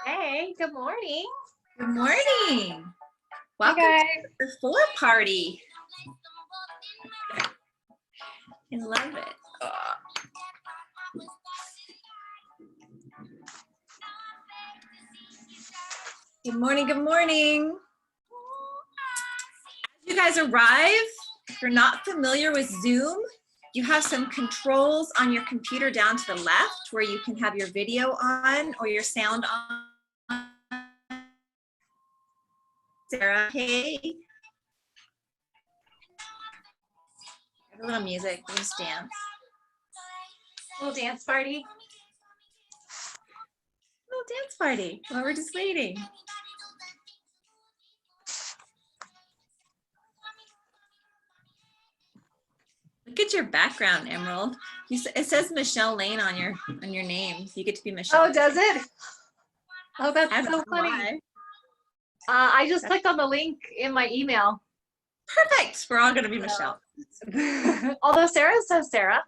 Hey, good morning. Good morning. Welcome Hey to the before party. I love it. Good morning, good morning. As you guys arrive, if you're not familiar with Zoom, you have some controls on your computer down to the left where you can have your video on or your sound on. Sarah, hey. A little music, just dance. Little dance party. Little dance party while we're just waiting. Look at your background, Emerald. It says Michelle Lane on your name. You get to be Michelle. Oh, does it? Oh, that's so funny. Why. I just clicked on the link in my email. Perfect. We're all going to be Michelle. Although Sarah says Sarah.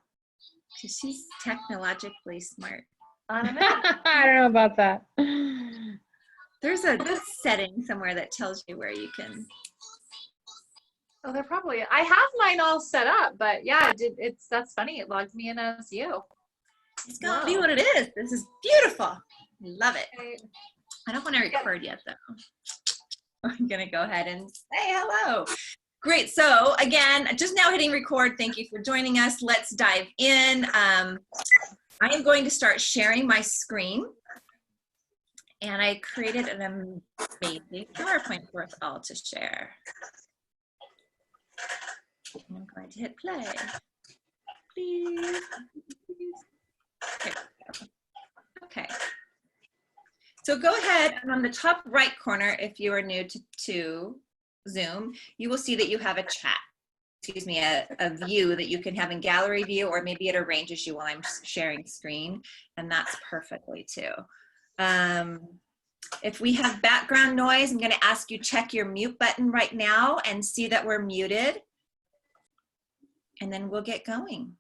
Because she's technologically smart. I don't know. I don't know about that. There's a setting somewhere that tells you where you can. Oh, they're probably. I have mine all set up, but yeah, that's funny. It logged me in as you. It's going to be what it is. This is beautiful. Love it. Okay. I don't want to record yet, though. I'm going to go ahead and say hello. Great. So again, just now hitting record. Thank you for joining us. Let's dive in. I am going to start sharing my screen. And I created an amazing PowerPoint for us all to share. And I'm going to hit play. Please. Okay. Okay. So go ahead, and on the top right corner, if you are new to Zoom, you will see that you have a chat. Excuse me, a view that you can have in gallery view, or maybe it arranges you while I'm sharing screen, and that's perfectly too. If we have background noise, I'm going to ask you check your mute button right now and see that we're muted. And then we'll get going.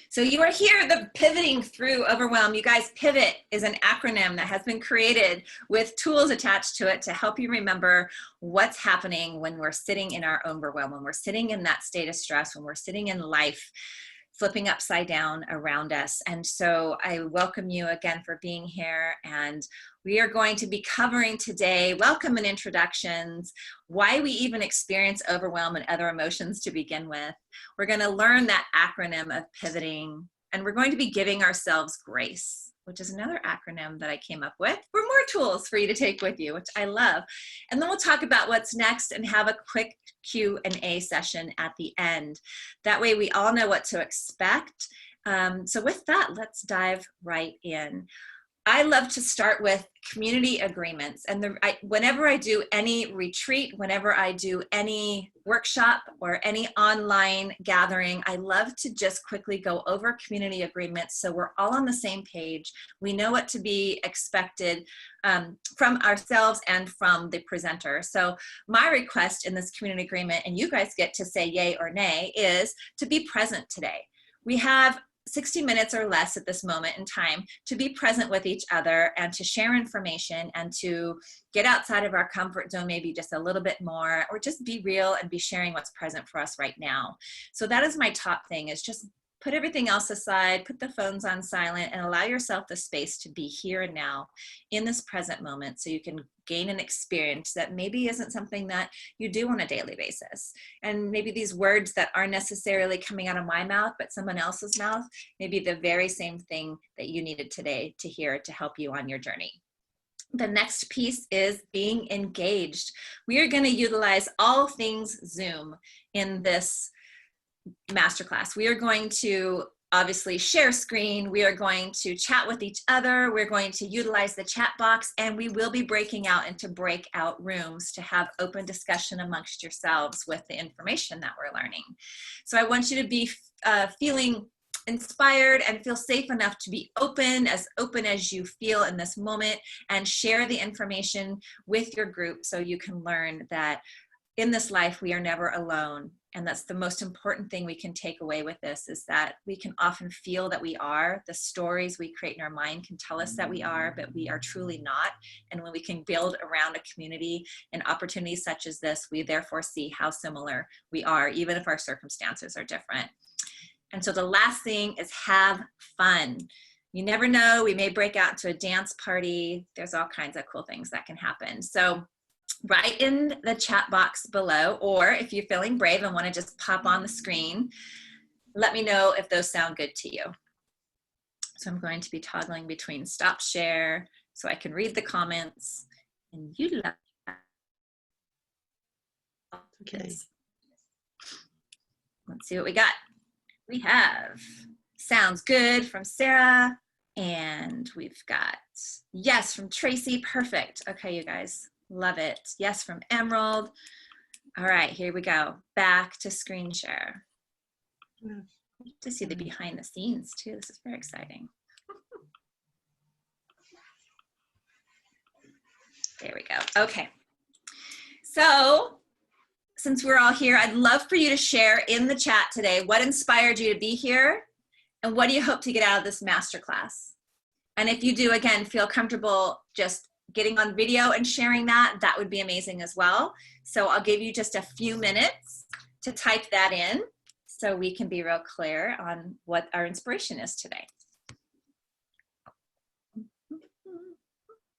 So you are here, the pivoting through Overwhelm. You guys, PIVOT is an acronym that has been created with tools attached to it to help you remember what's happening when we're sitting in our overwhelm, when we're sitting in that state of stress, when we're sitting in life flipping upside down around us. And so I welcome you again for being here. And we are going to be covering today, welcome and introductions, why we even experience overwhelm and other emotions to begin with. We're going to learn that acronym of pivoting, and we're going to be giving ourselves grace, which is another acronym that I came up with for more tools for you to take with you, which I love. And then we'll talk about what's next and have a quick Q&A session at the end. That way we all know what to expect. So with that, let's dive right in. I love to start with community agreements. And whenever I do any retreat, whenever I do any workshop or any online gathering, I love to just quickly go over community agreements so we're all on the same page. We know what to be expected from ourselves and from the presenter. So my request in this community agreement, and you guys get to say yay or nay, is to be present today. We have 60 minutes or less at this moment in time to be present with each other and to share information and to get outside of our comfort zone maybe just a little bit more, or just be real and be sharing what's present for us right now. So that is my top thing, is just put everything else aside, put the phones on silent, and allow yourself the space to be here and now in this present moment so you can gain an experience that maybe isn't something that you do on a daily basis. And maybe these words that aren't necessarily coming out of my mouth, but someone else's mouth, may be the very same thing that you needed today to hear to help you on your journey. The next piece is being engaged. We are going to utilize all things Zoom in this masterclass. We are going to obviously share screen. We are going to chat with each other. We're going to utilize the chat box, and we will be breaking out into breakout rooms to have open discussion amongst yourselves with the information that we're learning. So I want you to be feeling inspired and feel safe enough to be open as you feel in this moment, and share the information with your group so you can learn that in this life we are never alone. And that's the most important thing we can take away with this, is that we can often feel that we are. The stories we create in our mind can tell us that we are, but we are truly not. And when we can build around a community and opportunities such as this, we therefore see how similar we are, even if our circumstances are different. And so the last thing is have fun. You never know, we may break out into a dance party. There's all kinds of cool things that can happen. So write in the chat box below, or if you're feeling brave and want to just pop on the screen, let me know if those sound good to you. So I'm going to be toggling between stop share so I can read the comments, and you love. Okay. Let's see what we got. We have sounds good from Sarah, and we've got yes from Tracy. Perfect. Okay, you guys. Love it. Yes from Emerald. All right, here we go. Back to screen share. To see the behind the scenes too. This is very exciting. There we go. Okay. So since we're all here, I'd love for you to share in the chat today what inspired you to be here and what do you hope to get out of this masterclass. And if you do, again, feel comfortable just getting on video and sharing that, that would be amazing as well. So I'll give you just a few minutes to type that in so we can be real clear on what our inspiration is today.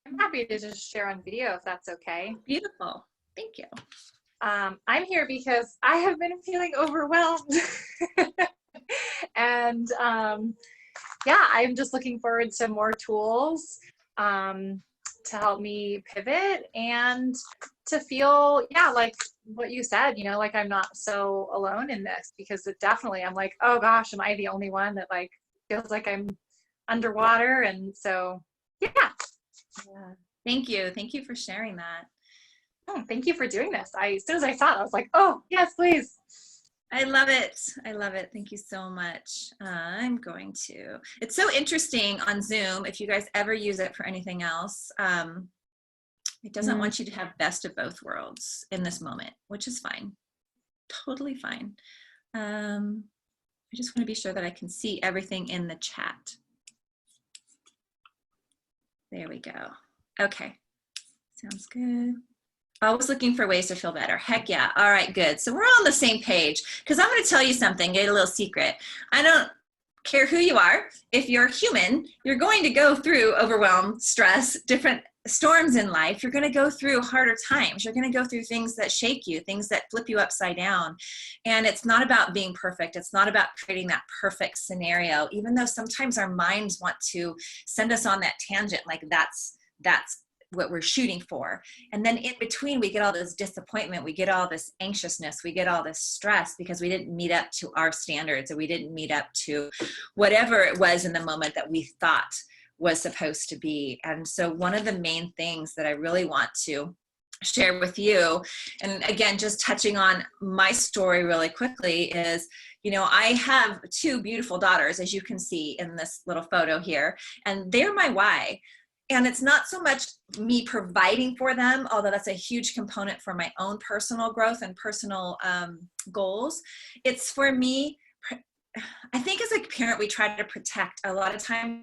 I'm happy to just share on video if that's okay. Beautiful. Thank you. I'm here because I have been feeling overwhelmed. And yeah, I'm just looking forward to more tools to help me pivot and to feel, yeah, like what you said, you know, like I'm not so alone in this, because it definitely, I'm like, oh gosh, am I the only one that like feels like I'm underwater? And so, yeah. Thank you. Thank you for sharing that. Oh, thank you for doing this. As soon as I saw it, I was like, oh, yes, please. I love it. I love it. Thank you so much. I'm going to, it's so interesting on Zoom, if you guys ever use it for anything else, it doesn't want you to have best of both worlds in this moment, which is fine. Totally fine. I just want to be sure that I can see everything in the chat. There we go. Okay. Sounds good. Always looking for ways to feel better. Heck yeah. All right, good. So we're all on the same page, because I'm going to tell you something, get a little secret. I don't care who you are. If you're human, you're going to go through overwhelm, stress, different storms in life. You're going to go through harder times. You're going to go through things that shake you, things that flip you upside down. And it's not about being perfect. It's not about creating that perfect scenario, even though sometimes our minds want to send us on that tangent, like that's what we're shooting for. And then in between, we get all this disappointment, we get all this anxiousness, we get all this stress because we didn't meet up to our standards, or we didn't meet up to whatever it was in the moment that we thought was supposed to be. And so one of the main things that I really want to share with you, and again, just touching on my story really quickly, is, you know, I have two beautiful daughters, as you can see in this little photo here, and they're my why. And it's not so much me providing for them, although that's a huge component for my own personal growth and personal goals. It's for me, I think as a parent, we try to protect a lot of times.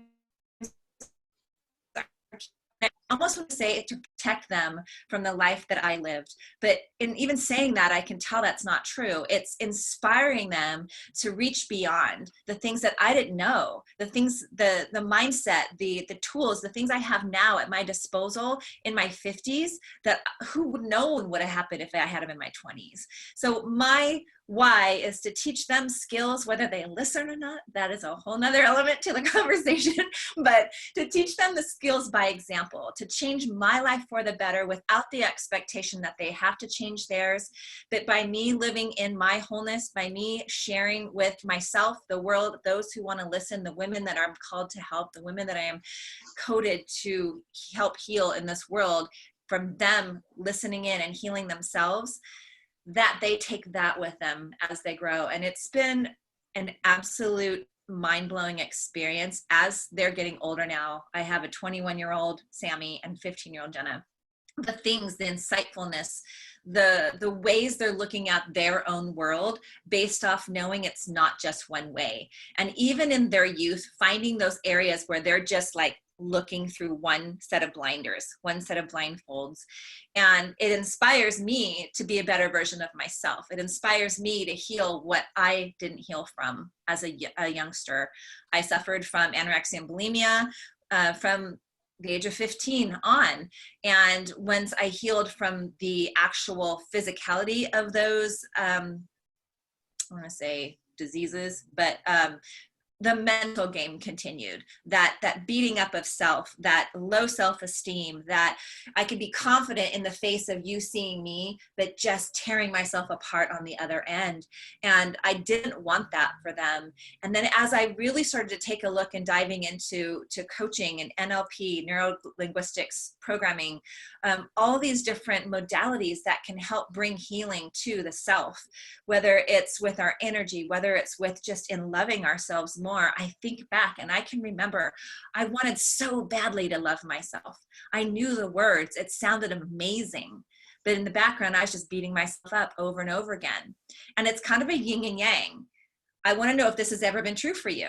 I almost want to say to protect them from the life that I lived. But in even saying that, I can tell that's not true. It's inspiring them to reach beyond the things that I didn't know, the things, the mindset, the tools, the things I have now at my disposal in my 50s that who would know would have happened if I had them in my 20s. So my why is to teach them skills, whether they listen or not. That is a whole nother element to the conversation, but to teach them the skills by example, to change my life for the better without the expectation that they have to change theirs, but by me living in my wholeness, by me sharing with myself, the world, those who want to listen, the women that I'm called to help, the women that I am coded to help heal in this world, from them listening in and healing themselves, that they take that with them as they grow. And it's been an absolute mind-blowing experience as they're getting older now. I have a 21-year-old Sammy and 15-year-old Jenna. the things, the insightfulness, the ways they're looking at their own world based off knowing it's not just one way. And even in their youth, finding those areas where they're just like looking through one set of blinders, one set of blindfolds. And it inspires me to be a better version of myself. It inspires me to heal what I didn't heal from as a youngster. I suffered from anorexia and bulimia from the age of 15 on. And once I healed from the actual physicality of those, I want to say diseases, but the mental game continued, that beating up of self, that low self-esteem, that I could be confident in the face of you seeing me, but just tearing myself apart on the other end. And I didn't want that for them. And then as I really started to take a look and diving into coaching and NLP, neuro-linguistics programming, all these different modalities that can help bring healing to the self, whether it's with our energy, whether it's with just in loving ourselves more. I think back and I can remember I wanted so badly to love myself. I knew the words, it sounded amazing, but in the background I was just beating myself up over and over again. And it's kind of a yin and yang. I want to know if this has ever been true for you.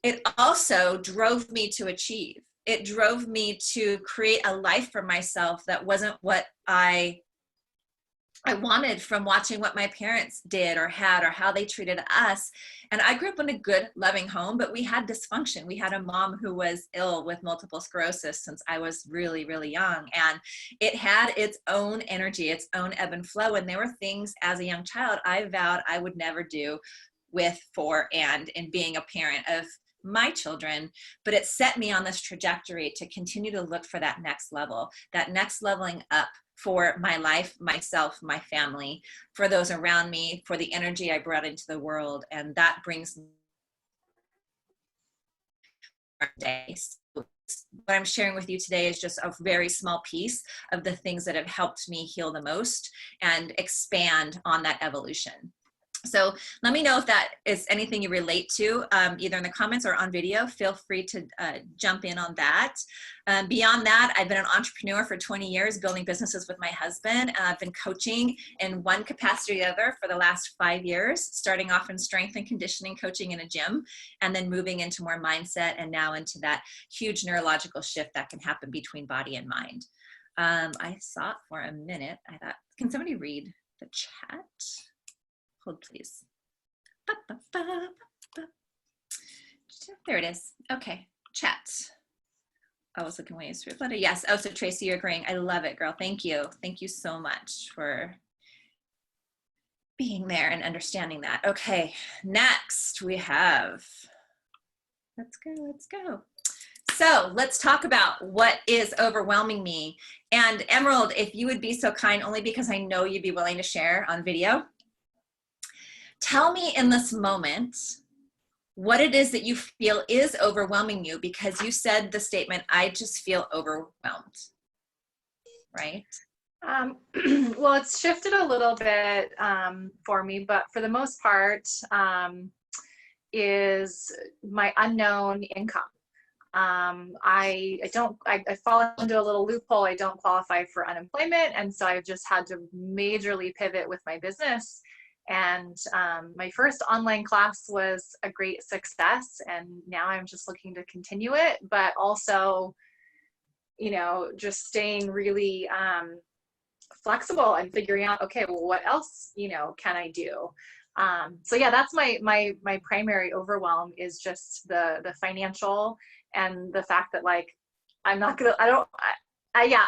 It also drove me to achieve. It drove me to create a life for myself that wasn't what I wanted from watching what my parents did or had or how they treated us. And I grew up in a good, loving home, but we had dysfunction. We had a mom who was ill with multiple sclerosis since I was really, really young. And it had its own energy, its own ebb and flow. And there were things as a young child I vowed I would never do with, for, and in being a parent of my children. But it set me on this trajectory to continue to look for that next level, that next leveling up for my life, myself, my family, for those around me, for the energy I brought into the world. And that brings me today. So what I'm sharing with you today is just a very small piece of the things that have helped me heal the most and expand on that evolution. So let me know if that is anything you relate to, either in the comments or on video. Feel free to jump in on that. Beyond that, I've been an entrepreneur for 20 years, building businesses with my husband. I've been coaching in one capacity or the other for the last 5 years, starting off in strength and conditioning coaching in a gym, and then moving into more mindset, and now into that huge neurological shift that can happen between body and mind. I saw it for a minute. I thought, can somebody read the chat? Hold please. There it is. Okay, chat. I was looking ways through it. Yes. Oh, so Tracy, you're agreeing. I love it, girl. Thank you. Thank you so much for being there and understanding that. Okay, next we have, let's go. So let's talk about what is overwhelming me. And Emerald, if you would be so kind, only because I know you'd be willing to share on video, tell me in this moment what it is that you feel is overwhelming you, because you said the statement, I just feel overwhelmed, right? Well, it's shifted a little bit for me, but for the most part, is my unknown income. I fall into a little loophole. I don't qualify for unemployment. And so I've just had to majorly pivot with my business. And my first online class was a great success, and now I'm just looking to continue it, but also, you know, just staying really flexible and figuring out, okay, well, what else, you know, can I do? So yeah, that's my primary overwhelm, is just the financial, and the fact that, like, I'm not gonna, yeah,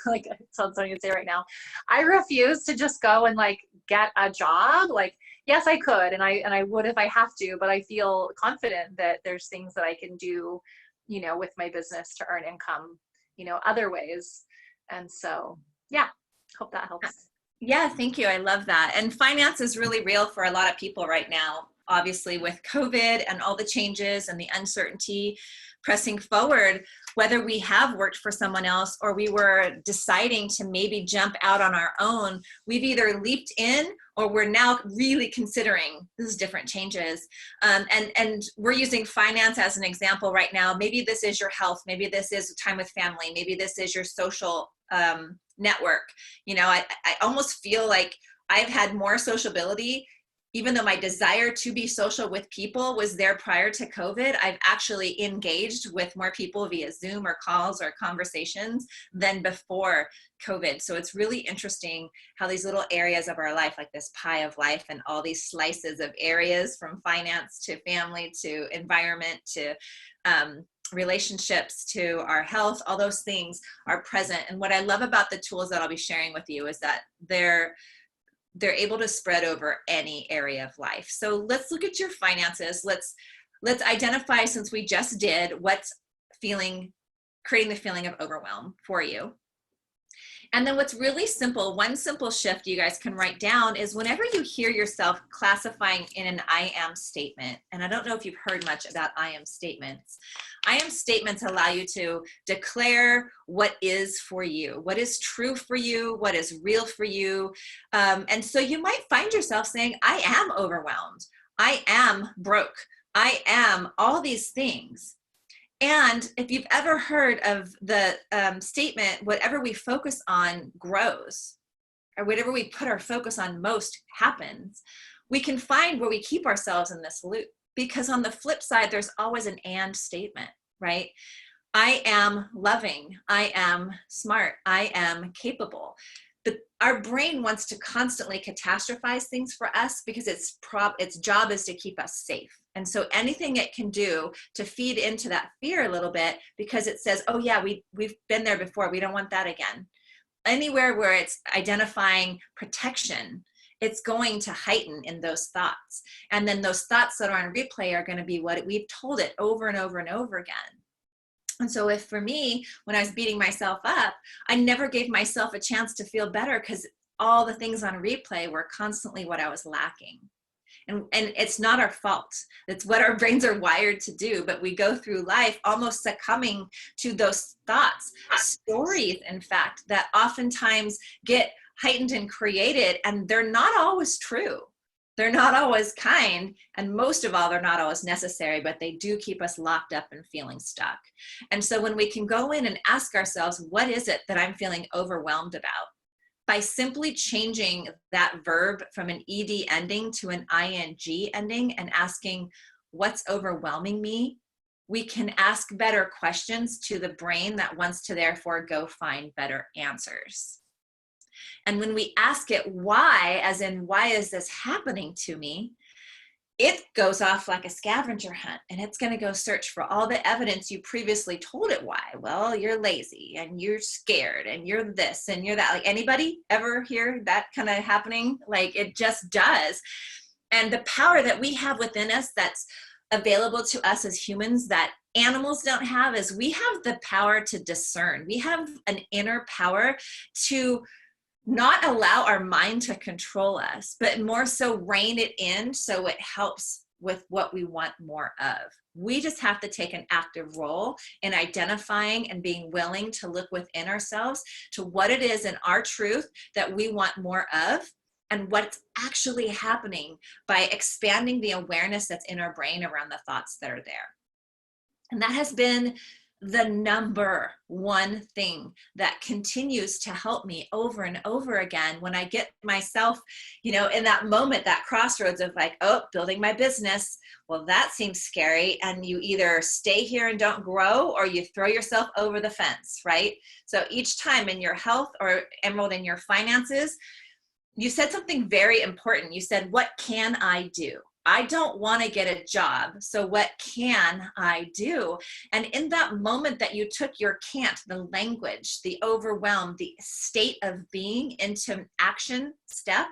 like, it sounds funny to say right now, I refuse to just go and like get a job. Like, yes, I could, and I would if I have to, but I feel confident that there's things that I can do, you know, with my business to earn income, you know, other ways. And so, yeah, hope that helps. Yeah, thank you. I love that. And finance is really real for a lot of people right now. obviously with COVID and all the changes and the uncertainty pressing forward, whether we have worked for someone else or we were deciding to maybe jump out on our own, we've either leaped in or we're now really considering these different changes. And we're using finance as an example right now. Maybe this is your health. Maybe this is time with family. Maybe this is your social network. You know, I almost feel like I've had more sociability. Even though my desire to be social with people was there prior to COVID, I've actually engaged with more people via Zoom or calls or conversations than before COVID. So it's really interesting how these little areas of our life, like this pie of life and all these slices of areas from finance to family to environment to relationships to our health, all those things are present. And what I love about the tools that I'll be sharing with you is that they're able to spread over any area of life. So let's look at your finances. Let's identify, since we just did, what's creating the feeling of overwhelm for you. And then what's really simple, one simple shift you guys can write down is whenever you hear yourself classifying in an I am statement, and I don't know if you've heard much about I am statements. I am statements allow you to declare what is for you, what is true for you, what is real for you. And so you might find yourself saying, I am overwhelmed. I am broke. I am all these things. And if you've ever heard of the statement, whatever we focus on grows, or whatever we put our focus on most happens, we can find where we keep ourselves in this loop. Because on the flip side, there's always an and statement, right? I am loving. I am smart. I am capable. But our brain wants to constantly catastrophize things for us because its job is to keep us safe. And so anything it can do to feed into that fear a little bit, because it says, oh yeah, we've been there before. We don't want that again. Anywhere where it's identifying protection, it's going to heighten in those thoughts. And then those thoughts that are on replay are going to be what we've told it over and over and over again. And so if for me, when I was beating myself up, I never gave myself a chance to feel better because all the things on replay were constantly what I was lacking. And it's not our fault. It's what our brains are wired to do. But we go through life almost succumbing to those thoughts, stories, in fact, that oftentimes get heightened and created, and they're not always true. They're not always kind, and most of all, they're not always necessary, but they do keep us locked up and feeling stuck. And so when we can go in and ask ourselves, what is it that I'm feeling overwhelmed about? By simply changing that verb from an ED ending to an ING ending and asking, what's overwhelming me? We can ask better questions to the brain that wants to therefore go find better answers. And when we ask it why, as in, why is this happening to me? It goes off like a scavenger hunt, and it's going to go search for all the evidence you previously told it why. Well, you're lazy and you're scared and you're this and you're that. Like, anybody ever hear that kind of happening? Like, it just does. And the power that we have within us that's available to us as humans that animals don't have is we have the power to discern. We have an inner power to not allow our mind to control us, but more so rein it in so it helps with what we want more of. We just have to take an active role in identifying and being willing to look within ourselves to what it is in our truth that we want more of and what's actually happening by expanding the awareness that's in our brain around the thoughts that are there. And that has been the number one thing that continues to help me over and over again when I get myself, in that moment, that crossroads of like, oh, building my business. Well, that seems scary. And you either stay here and don't grow, or you throw yourself over the fence, right? So each time in your health, or Emerald, in your finances, you said something very important. You said, what can I do? I don't want to get a job, so what can I do? And in that moment that you took your can't, the language, the overwhelm, the state of being into an action step,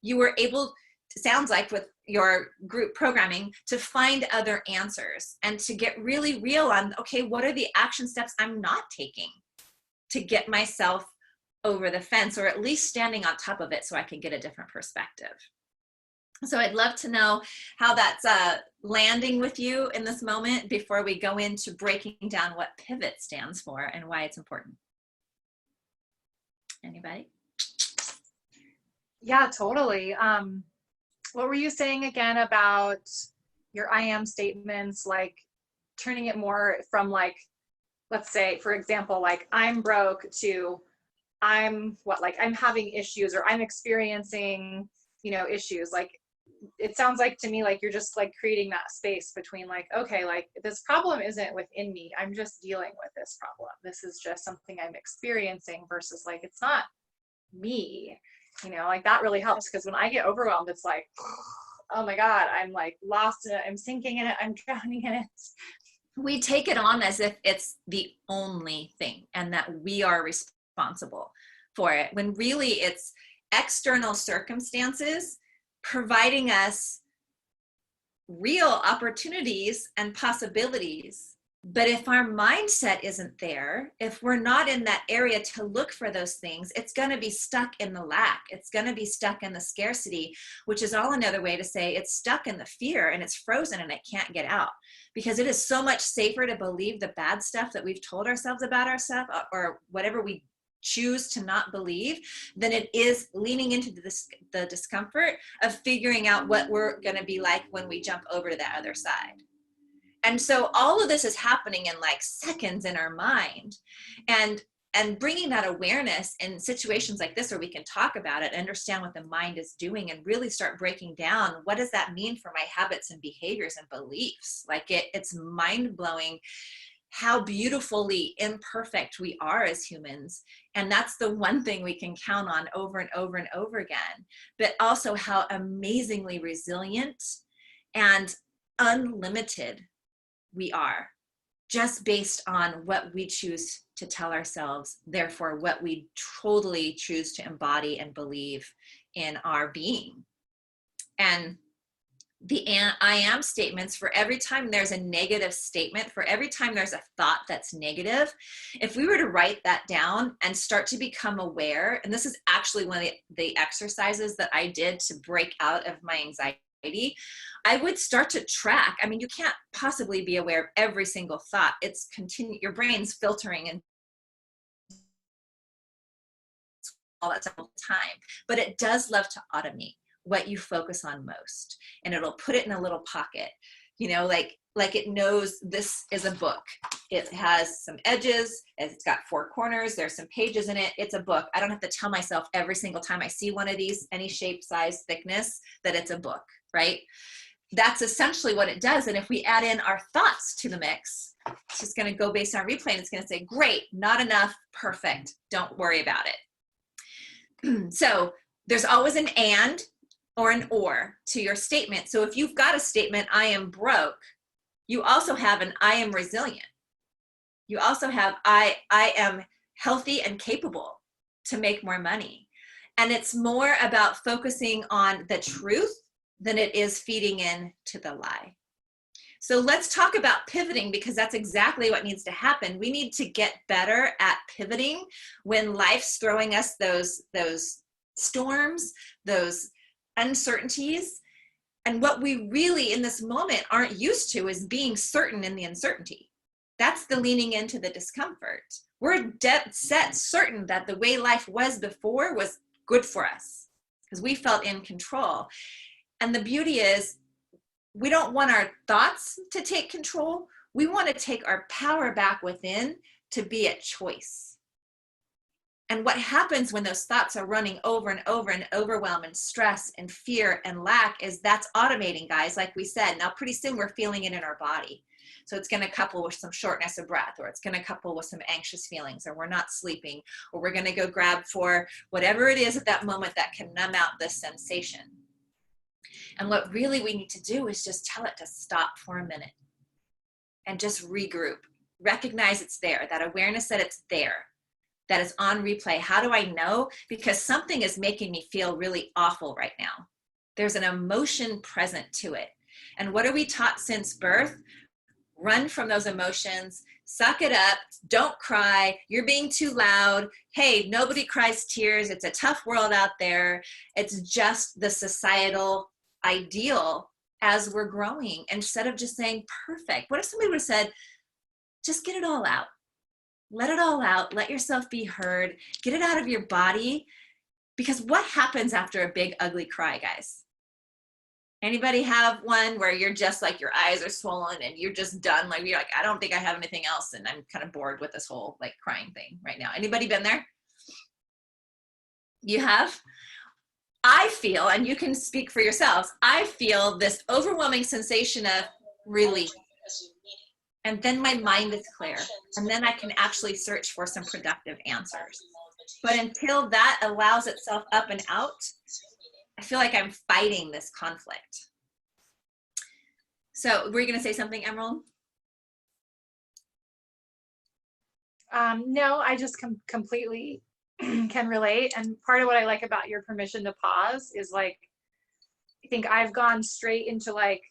you were able, sounds like with your group programming, to find other answers and to get really real on, okay, what are the action steps I'm not taking to get myself over the fence, or at least standing on top of it so I can get a different perspective. So I'd love to know how that's landing with you in this moment before we go into breaking down what pivot stands for and why it's important. Anybody? Yeah, totally. What were you saying again about your I am statements, like turning it more from like, let's say, for example, like I'm broke to I'm like I'm having issues or I'm experiencing, issues. Like it sounds like to me like you're just like creating that space between like, okay, like this problem isn't within me. I'm just dealing with this problem. This is just something I'm experiencing versus like it's not me. Like that really helps because when I get overwhelmed, it's like, oh my God, I'm like lost in it. I'm sinking in it. I'm drowning in it. We take it on as if it's the only thing and that we are responsible for it, when really it's external circumstances providing us real opportunities and possibilities. But if our mindset isn't there, if we're not in that area to look for those things, it's going to be stuck in the lack. It's going to be stuck in the scarcity, which is all another way to say it's stuck in the fear and it's frozen and it can't get out, because it is so much safer to believe the bad stuff that we've told ourselves about ourselves or whatever we choose to not believe than it is leaning into the discomfort of figuring out what we're going to be like when we jump over to that other side. And so all of this is happening in like seconds in our mind, and bringing that awareness in situations like this where we can talk about it, understand what the mind is doing, and really start breaking down what does that mean for my habits and behaviors and beliefs. Like it's mind-blowing how beautifully imperfect we are as humans. And that's the one thing we can count on over and over and over again, but also how amazingly resilient and unlimited we are, just based on what we choose to tell ourselves, therefore what we totally choose to embody and believe in our being. And the I am statements, for every time there's a negative statement, for every time there's a thought that's negative, if we were to write that down and start to become aware, and this is actually one of the exercises that I did to break out of my anxiety, I would start to track. I mean, you can't possibly be aware of every single thought. It's your brain's filtering and all that stuff all the time, but it does love to automate what you focus on most, and it'll put it in a little pocket, like it knows this is a book. It has some edges, it's got 4 corners, there's some pages in it, it's a book. I don't have to tell myself every single time I see one of these, any shape, size, thickness, that it's a book, right? That's essentially what it does. And if we add in our thoughts to the mix, it's just going to go based on replay, and it's going to say, great, not enough, perfect, don't worry about it. So there's always an and or an or to your statement. So if you've got a statement, I am broke, you also have an I am resilient. You also have I am healthy and capable to make more money. And it's more about focusing on the truth than it is feeding in to the lie. So let's talk about pivoting, because that's exactly what needs to happen. We need to get better at pivoting when life's throwing us those storms, those uncertainties. And what we really in this moment aren't used to is being certain in the uncertainty. That's the leaning into the discomfort. We're dead set certain that the way life was before was good for us because we felt in control. And the beauty is, we don't want our thoughts to take control. We want to take our power back within to be at choice. And what happens when those thoughts are running over and over, and overwhelm and stress and fear and lack is that's automating, guys, like we said. Now, pretty soon we're feeling it in our body. So it's going to couple with some shortness of breath, or it's going to couple with some anxious feelings, or we're not sleeping, or we're going to go grab for whatever it is at that moment that can numb out this sensation. And what really we need to do is just tell it to stop for a minute and just regroup. Recognize it's there, that awareness that it's there, that is on replay. How do I know? Because something is making me feel really awful right now. There's an emotion present to it. And what are we taught since birth? Run from those emotions, suck it up, don't cry, you're being too loud. Hey, nobody cries tears. It's a tough world out there. It's just the societal ideal as we're growing, instead of just saying perfect? What if somebody would have said, just get it all out. Let it all out. Let yourself be heard. Get it out of your body. Because what happens after a big, ugly cry, guys? Anybody have one where you're just like, your eyes are swollen and you're just done? Like, you're like, I don't think I have anything else, and I'm kind of bored with this whole like crying thing right now. Anybody been there? You have? I feel, and you can speak for yourselves, I feel this overwhelming sensation of relief. And then my mind is clear. And then I can actually search for some productive answers. But until that allows itself up and out, I feel like I'm fighting this conflict. So were you going to say something, Emerald? No, I just completely can relate. And part of what I like about your permission to pause is like, I think I've gone straight into like,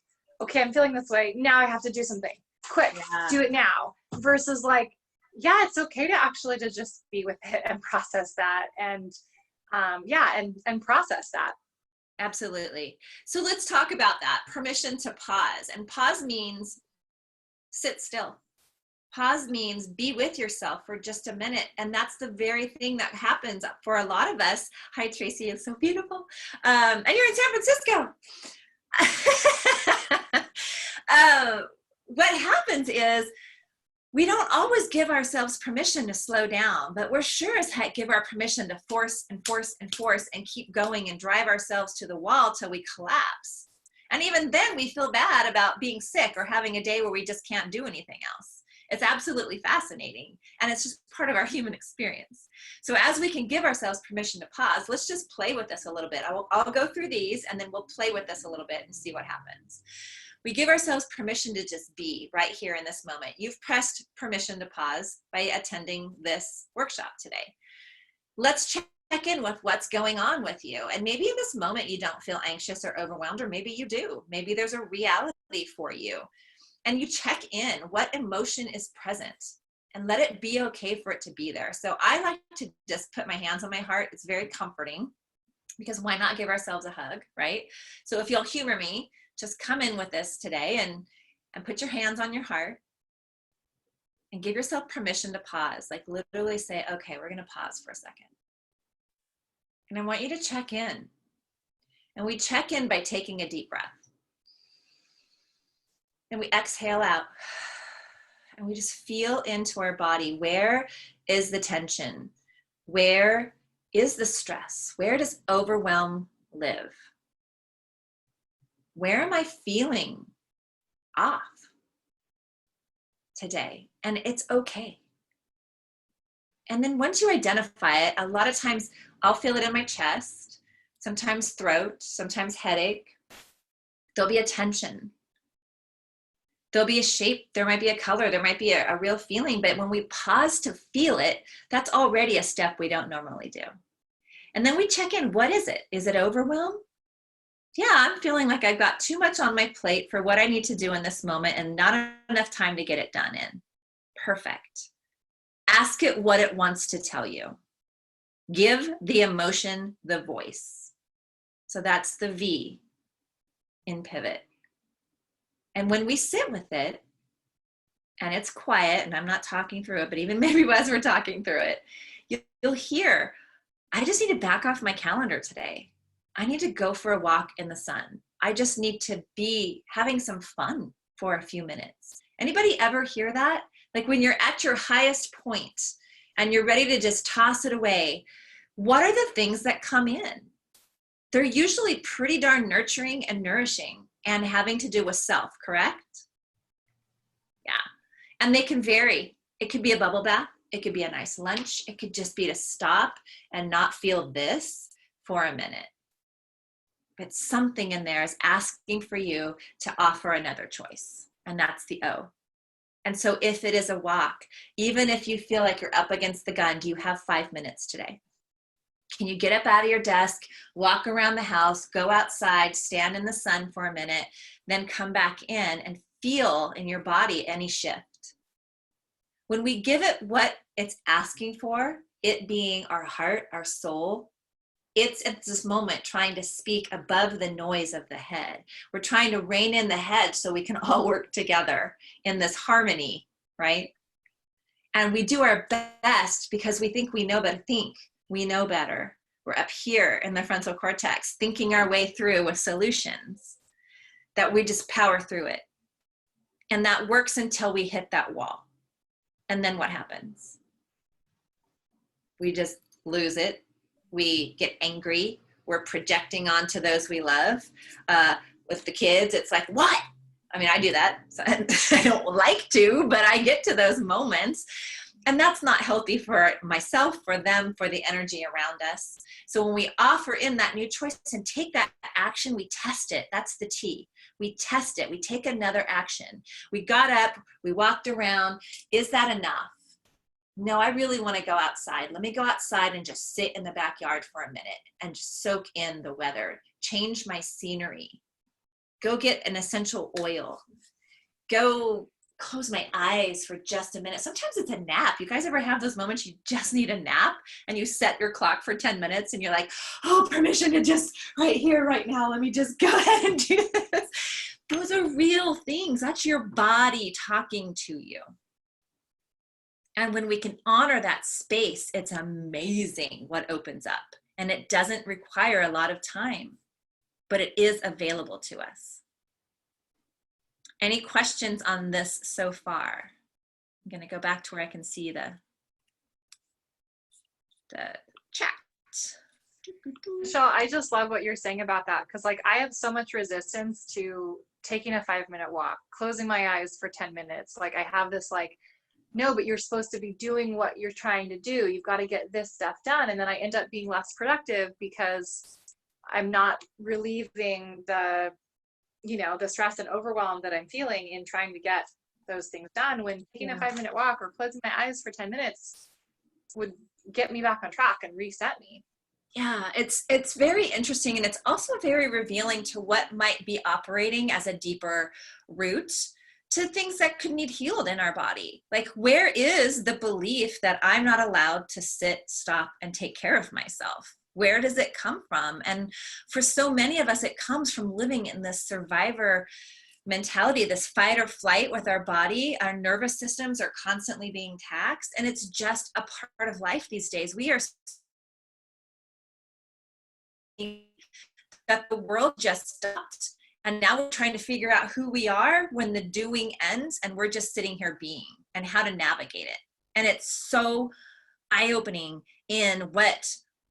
okay, I'm feeling this way. Now I have to do something quick, do it now, versus like, yeah, it's okay to actually to just be with it and process that. And and process that. Absolutely. So let's talk about that. Permission to pause. And pause means sit still. Pause means be with yourself for just a minute. And that's the very thing that happens for a lot of us. Hi, Tracy, it's so beautiful. And you're in San Francisco. What happens is we don't always give ourselves permission to slow down, but we're sure as heck give our permission to force and force and force and keep going and drive ourselves to the wall till we collapse. And even then we feel bad about being sick or having a day where we just can't do anything else. It's absolutely fascinating. And it's just part of our human experience. So as we can give ourselves permission to pause, let's just play with this a little bit. I'll go through these and then we'll play with this a little bit and see what happens. We give ourselves permission to just be right here in this moment. You've pressed permission to pause by attending this workshop today. Let's check in with what's going on with you. And maybe in this moment you don't feel anxious or overwhelmed, or maybe you do. Maybe there's a reality for you. And you check in what emotion is present and let it be okay for it to be there. So I like to just put my hands on my heart. It's very comforting, because why not give ourselves a hug, right? So if you'll humor me, just come in with this today and put your hands on your heart and give yourself permission to pause. Like literally say, okay, we're going to pause for a second. And I want you to check in. And we check in by taking a deep breath. And we exhale out. And we just feel into our body. Where is the tension? Where is the stress? Where does overwhelm live? Where am I feeling off today? And it's okay. And then once you identify it, a lot of times I'll feel it in my chest, sometimes throat, sometimes headache. There'll be a tension. There'll be a shape, there might be a color, there might be a real feeling, but when we pause to feel it, that's already a step we don't normally do. And then we check in, what is it? Is it overwhelm? Yeah, I'm feeling like I've got too much on my plate for what I need to do in this moment and not enough time to get it done in. Perfect. Ask it what it wants to tell you. Give the emotion the voice. So that's the V in Pivot. And when we sit with it, and it's quiet, and I'm not talking through it, but even maybe as we're talking through it, you'll hear, I just need to back off my calendar today. I need to go for a walk in the sun. I just need to be having some fun for a few minutes. Anybody ever hear that? Like when you're at your highest point and you're ready to just toss it away, what are the things that come in? They're usually pretty darn nurturing and nourishing and having to do with self, correct? Yeah. And they can vary. It could be a bubble bath. It could be a nice lunch. It could just be to stop and not feel this for a minute. But something in there is asking for you to offer another choice. And that's the O. And so if it is a walk, even if you feel like you're up against the gun, do you have 5 minutes today? Can you get up out of your desk, walk around the house, go outside, stand in the sun for a minute, then come back in and feel in your body any shift? When we give it what it's asking for, it being our heart, our soul, it's at this moment trying to speak above the noise of the head. We're trying to rein in the head so we can all work together in this harmony, right? And we do our best because we think we know better. Think we know better. We're up here in the frontal cortex, thinking our way through with solutions, that we just power through it. And that works until we hit that wall. And then what happens? We just lose it. We get angry. We're projecting onto those we love. With the kids, it's like, what? I mean, I do that. So I don't like to, but I get to those moments. And that's not healthy for myself, for them, for the energy around us. So when we offer in that new choice and take that action, we test it. That's the T. We test it. We take another action. We got up, we walked around. Is that enough? No, I really want to go outside. Let me go outside and just sit in the backyard for a minute and just soak in the weather, change my scenery, go get an essential oil, go close my eyes for just a minute. Sometimes it's a nap. You guys ever have those moments you just need a nap and you set your clock for 10 minutes and you're like, oh, permission to just right here, right now. Let me just go ahead and do this. Those are real things. That's your body talking to you. And when we can honor that space, it's amazing what opens up. And it doesn't require a lot of time, but it is available to us. Any questions on this so far? I'm going to go back to where I can see the chat. Michelle, I just love what you're saying about that, because like I have so much resistance to taking a 5-minute walk, closing my eyes for 10 minutes. Like I have this like, no, but you're supposed to be doing what you're trying to do. You've got to get this stuff done. And then I end up being less productive because I'm not relieving the, you know, the stress and overwhelm that I'm feeling in trying to get those things done, when taking a 5-minute walk or closing my eyes for 10 minutes would get me back on track and reset me. Yeah, it's very interesting, and it's also very revealing to what might be operating as a deeper root to things that could need healed in our body. Like, where is the belief that I'm not allowed to sit, stop, and take care of myself? Where does it come from? And for so many of us, it comes from living in this survivor mentality, this fight or flight with our body. Our nervous systems are constantly being taxed, and it's just a part of life these days. We are that the world just stopped. And now we're trying to figure out who we are when the doing ends, and we're just sitting here being, and how to navigate it. And it's so eye-opening in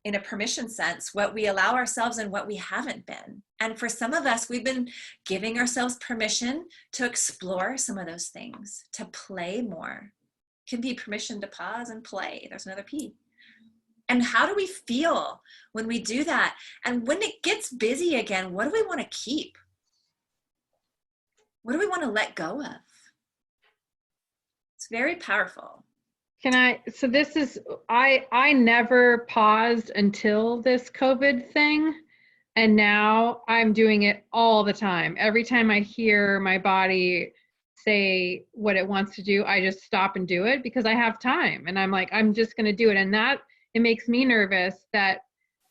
a permission sense, what we allow ourselves and what we haven't been. And for some of us, we've been giving ourselves permission to explore some of those things, to play more. It can be permission to pause and play. There's another P. And how do we feel when we do that? And when it gets busy again, what do we want to keep? What do we want to let go of? It's very powerful. So this is, I never paused until this COVID thing. And now I'm doing it all the time. Every time I hear my body say what it wants to do, I just stop and do it because I have time. And I'm like, I'm just going to do it. And that, it makes me nervous that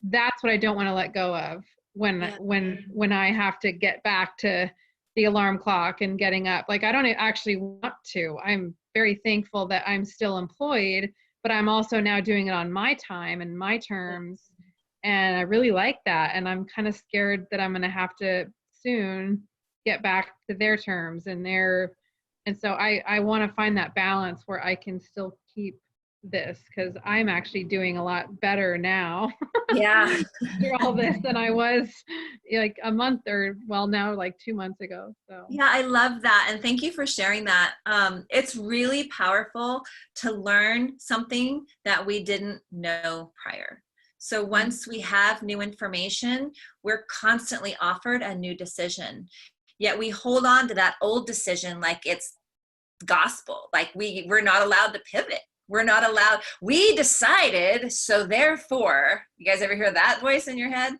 that's what I don't want to let go of when I have to get back to the alarm clock and getting up. Like, I don't actually want to. I'm very thankful that I'm still employed, but I'm also now doing it on my time and my terms. And I really like that. And I'm kind of scared that I'm going to have to soon get back to their terms and so I want to find that balance where I can still keep this, because I'm actually doing a lot better now. Yeah. Through all this than I was like a month now like 2 months ago. So yeah, I love that. And thank you for sharing that. It's really powerful to learn something that we didn't know prior. So once we have new information, we're constantly offered a new decision. Yet we hold on to that old decision like it's gospel, like we're not allowed to pivot. We're not allowed. We decided, so therefore, you guys ever hear that voice in your head?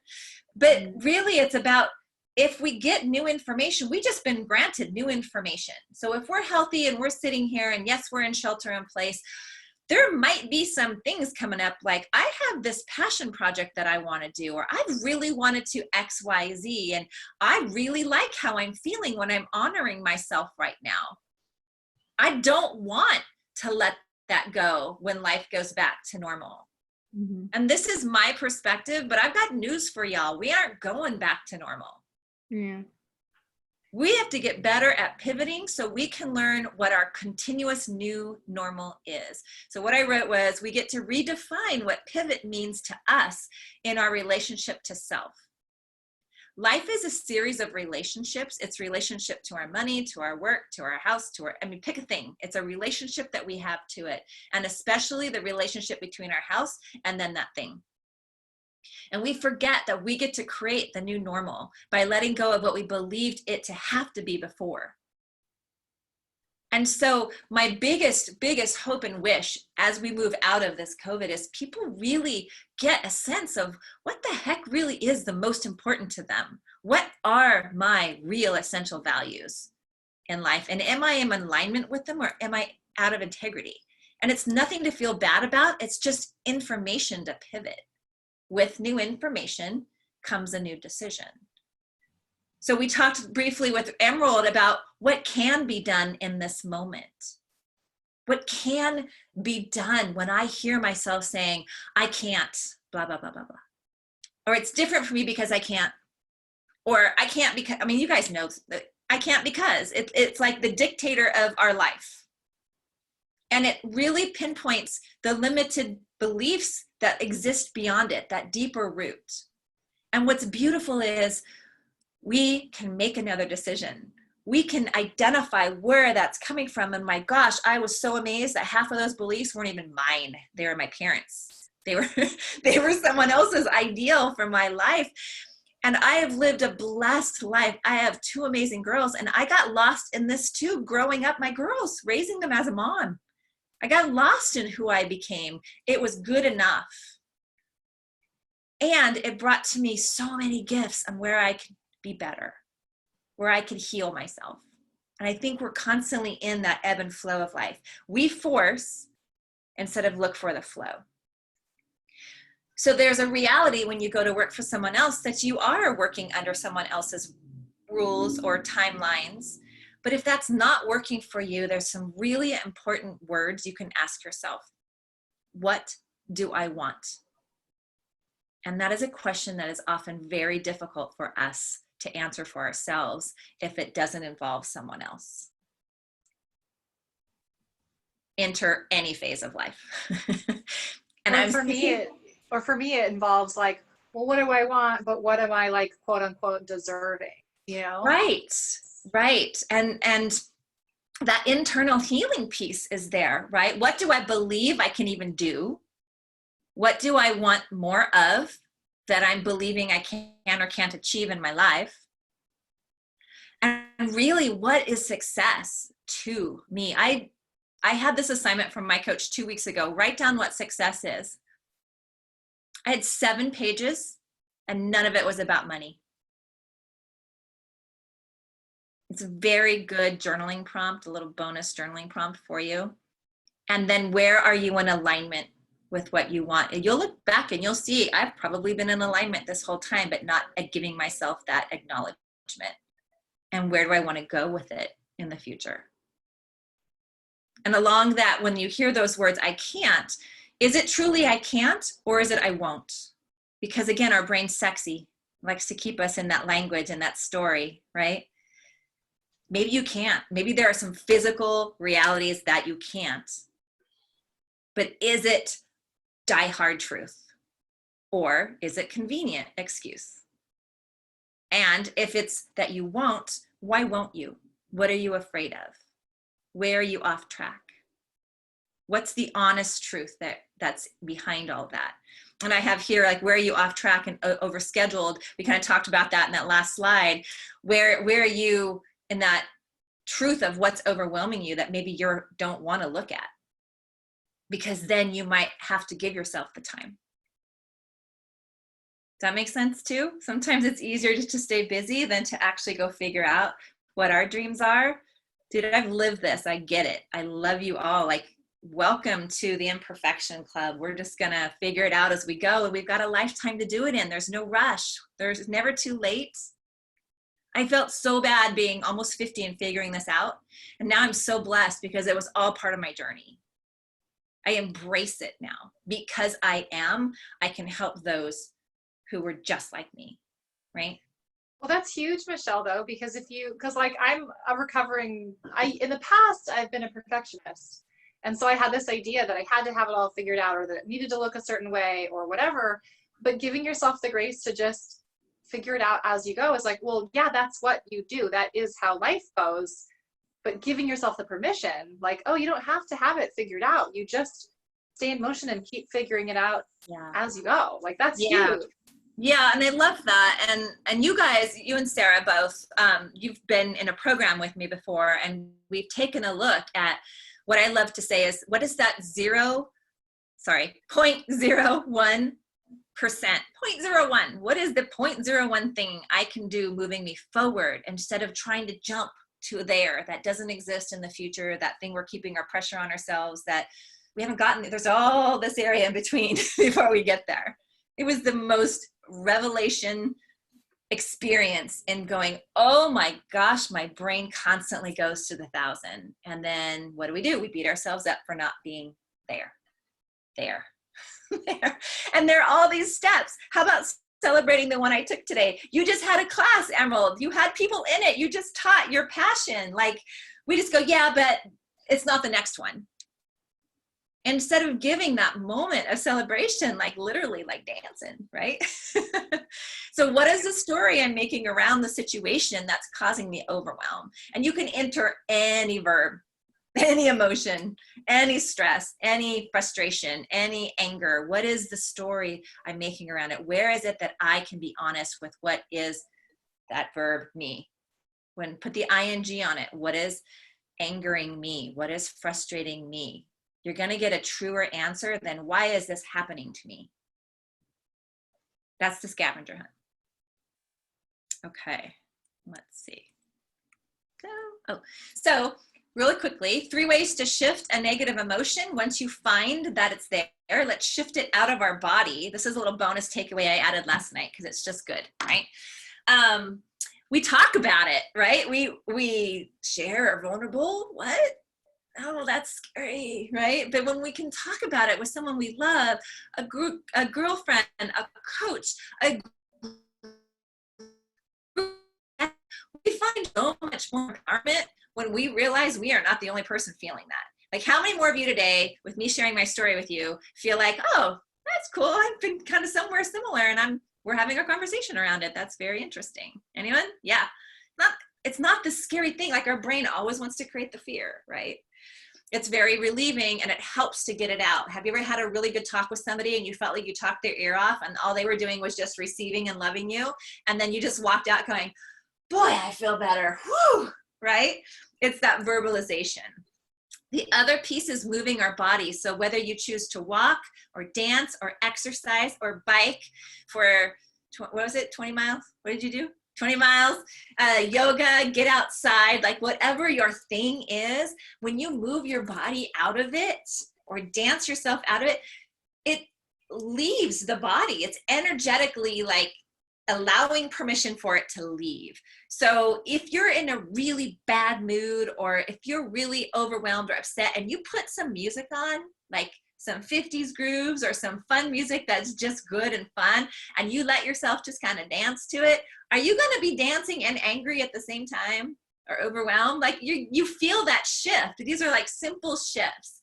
But really, it's about, if we get new information, we just been granted new information. So if we're healthy and we're sitting here and yes, we're in shelter in place, there might be some things coming up, like I have this passion project that I want to do, or I've really wanted to X, Y, Z, and I really like how I'm feeling when I'm honoring myself right now. I don't want to let that go when life goes back to normal. Mm-hmm. And this is my perspective, but I've got news for y'all. We aren't going back to normal. Yeah. We have to get better at pivoting so we can learn what our continuous new normal is. So what I wrote was, we get to redefine what pivot means to us in our relationship to self. Life is a series of relationships. It's relationship to our money, to our work, to our house, pick a thing. It's a relationship that we have to it. And especially the relationship between our house and then that thing. And we forget that we get to create the new normal by letting go of what we believed it to have to be before. And so my biggest hope and wish as we move out of this COVID is people really get a sense of what the heck really is the most important to them. What are my real essential values in life? And am I in alignment with them, or am I out of integrity? And it's nothing to feel bad about. It's just information to pivot. With new information comes a new decision. So we talked briefly with Emerald about what can be done in this moment. What can be done when I hear myself saying, I can't, blah, blah, blah, blah, blah. Or it's different for me because I can't. Or I can't because, you guys know that I can't because. It's like the dictator of our life. And it really pinpoints the limited beliefs that exist beyond it, that deeper root. And what's beautiful is we can make another decision. We can identify where that's coming from. And my gosh, I was so amazed that half of those beliefs weren't even mine. They were my parents. They were someone else's ideal for my life. And I have lived a blessed life. I have two amazing girls, and I got lost in this too, growing up my girls, raising them as a mom. I got lost in who I became. It was good enough. And it brought to me so many gifts on where I could be better, where I could heal myself. And I think we're constantly in that ebb and flow of life. We force instead of look for the flow. So there's a reality when you go to work for someone else that you are working under someone else's rules or timelines. But if that's not working for you, there's some really important words you can ask yourself. What do I want? And that is a question that is often very difficult for us to answer for ourselves if it doesn't involve someone else. Enter any phase of life. And for me, it involves like, well, what do I want? But what am I, like, quote unquote, deserving? You know? Right. And that internal healing piece is there, right? What do I believe I can even do? What do I want more of that I'm believing I can or can't achieve in my life? And really, what is success to me? I had this assignment from my coach 2 weeks ago. Write down what success is. I had 7 pages, and none of it was about money. It's a very good journaling prompt, a little bonus journaling prompt for you. And then where are you in alignment with what you want? And you'll look back and you'll see I've probably been in alignment this whole time, but not giving myself that acknowledgement. And where do I want to go with it in the future? And along that, when you hear those words, I can't, is it truly I can't, or is it I won't? Because again, our brain's sexy, likes to keep us in that language and that story, right? Maybe you can't. Maybe there are some physical realities that you can't. But is it die-hard truth? Or is it convenient excuse? And if it's that you won't, why won't you? What are you afraid of? Where are you off track? What's the honest truth that's behind all that? And I have here, like, where are you off track and overscheduled? We kind of talked about that in that last slide. Where are you in that truth of what's overwhelming you that maybe you don't want to look at? Because then you might have to give yourself the time. Does that make sense too? Sometimes it's easier just to stay busy than to actually go figure out what our dreams are. Dude, I've lived this. I get it. I love you all. Like, welcome to the Imperfection Club. We're just going to figure it out as we go. And we've got a lifetime to do it in. There's no rush. There's never too late. I felt so bad being almost 50 and figuring this out. And now I'm so blessed because it was all part of my journey. I embrace it now because I can help those who were just like me, right? Well, that's huge, Michelle, though, because like I'm a in the past, I've been a perfectionist. And so I had this idea that I had to have it all figured out or that it needed to look a certain way or whatever, but giving yourself the grace to just figure it out as you go is like, well, yeah, that's what you do. That is how life goes. But giving yourself the permission, like, oh, you don't have to have it figured out. You just stay in motion and keep figuring it out as you go. Like, that's huge. Yeah, and I love that. And you guys, you and Sarah both, you've been in a program with me before, and we've taken a look at what I love to say is, what is that 0.01%? 0.01. What is the 0.01 thing I can do moving me forward instead of trying to jump to there that doesn't exist in the future, that thing we're keeping our pressure on ourselves that we haven't gotten. There's all this area in between before we get there. It was the most revelation experience in going, oh my gosh, my brain constantly goes to the 1,000. And then what do? We beat ourselves up for not being there. There. And there are all these steps. How about celebrating the one I took today? You just had a class, Emerald. You had people in it. You just taught your passion. Like, we just go, yeah, but it's not the next one. Instead of giving that moment of celebration, like literally like dancing, right? So what is the story I'm making around the situation that's causing the overwhelm? And you can enter any verb, any emotion, any stress, any frustration, any anger. What is the story I'm making around it? Where is it that I can be honest with what is that verb, me? When put the ing on it, what is angering me? What is frustrating me? You're going to get a truer answer than why is this happening to me? That's the scavenger hunt. Okay, let's see. So really quickly, 3 ways to shift a negative emotion. Once you find that it's there, let's shift it out of our body. This is a little bonus takeaway I added last night because it's just good, right? We talk about it, right? We share our vulnerable, what? Oh, that's scary, right? But when we can talk about it with someone we love, a girlfriend, a coach, we find so much more empowerment when we realize we are not the only person feeling that. Like, how many more of you today, with me sharing my story with you, feel like, oh, that's cool. I've been kind of somewhere similar, and we're having a conversation around it. That's very interesting. Anyone? Yeah. It's not the scary thing. Like, our brain always wants to create the fear, right? It's very relieving, and it helps to get it out. Have you ever had a really good talk with somebody and you felt like you talked their ear off and all they were doing was just receiving and loving you? And then you just walked out going, boy, I feel better. Whew, right? It's that verbalization. The other piece is moving our body. So whether you choose to walk or dance or exercise or bike for, what was it, 20 miles? What did you do? 20 miles, yoga, get outside, like whatever your thing is, when you move your body out of it or dance yourself out of it, it leaves the body. It's energetically like allowing permission for it to leave. So if you're in a really bad mood or if you're really overwhelmed or upset and you put some music on, like some 50s grooves or some fun music that's just good and fun, and you let yourself just kind of dance to it, are you going to be dancing and angry at the same time or overwhelmed? Like you feel that shift. These are like simple shifts.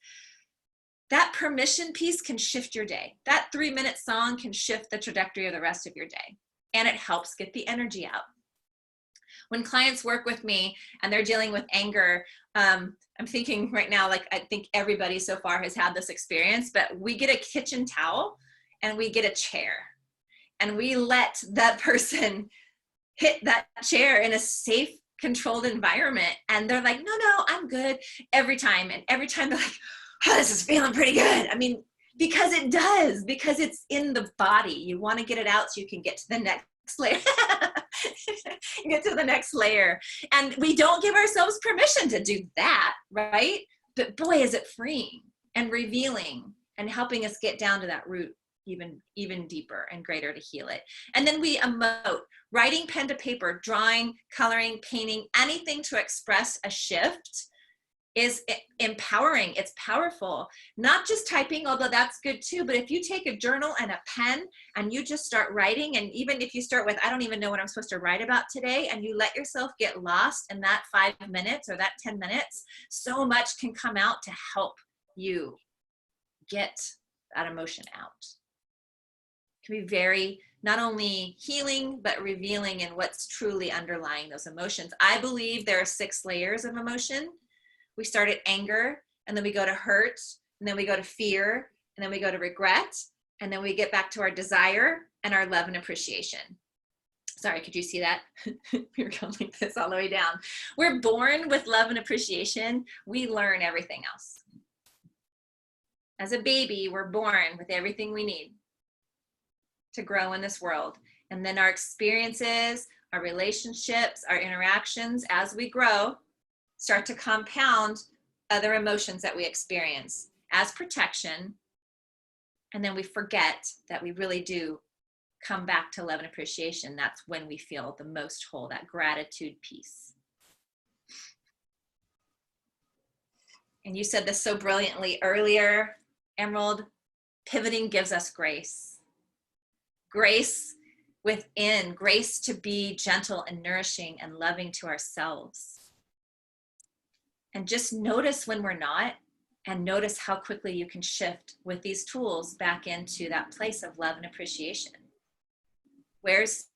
That permission piece can shift your day. That 3-minute song can shift the trajectory of the rest of your day. And it helps get the energy out. When clients work with me and they're dealing with anger, I'm thinking right now, like I think everybody so far has had this experience, but we get a kitchen towel and we get a chair and we let that person hit that chair in a safe, controlled environment. And they're like, no, I'm good every time. And every time they're like, oh, this is feeling pretty good. I mean, because it does, because it's in the body. You want to get it out so you can get to the next layer. Get to the next layer. And we don't give ourselves permission to do that, right? But boy, is it freeing. and revealing and helping us get down to that root even deeper and greater to heal it. And then we emote, writing pen to paper, drawing, coloring, painting, anything to express a shift is empowering. It's powerful. Not just typing, although that's good too, but if you take a journal and a pen and you just start writing, and even if you start with, I don't even know what I'm supposed to write about today, and you let yourself get lost in that 5 minutes or that 10 minutes, so much can come out to help you get that emotion out. It can be very, not only healing, but revealing in what's truly underlying those emotions. I believe there are 6 layers of emotion. We start at anger, and then we go to hurt, and then we go to fear, and then we go to regret, and then we get back to our desire and our love and appreciation. Sorry, could you see that? We're going like this all the way down. We're born with love and appreciation. We learn everything else. As a baby, we're born with everything we need to grow in this world. And then our experiences, our relationships, our interactions, as we grow, start to compound other emotions that we experience as protection. And then we forget that we really do come back to love and appreciation. That's when we feel the most whole, that gratitude piece. And you said this so brilliantly earlier, Emerald, pivoting gives us grace. Grace within, grace to be gentle and nourishing and loving to ourselves. And just notice when we're not, and notice how quickly you can shift with these tools back into that place of love and appreciation. Where's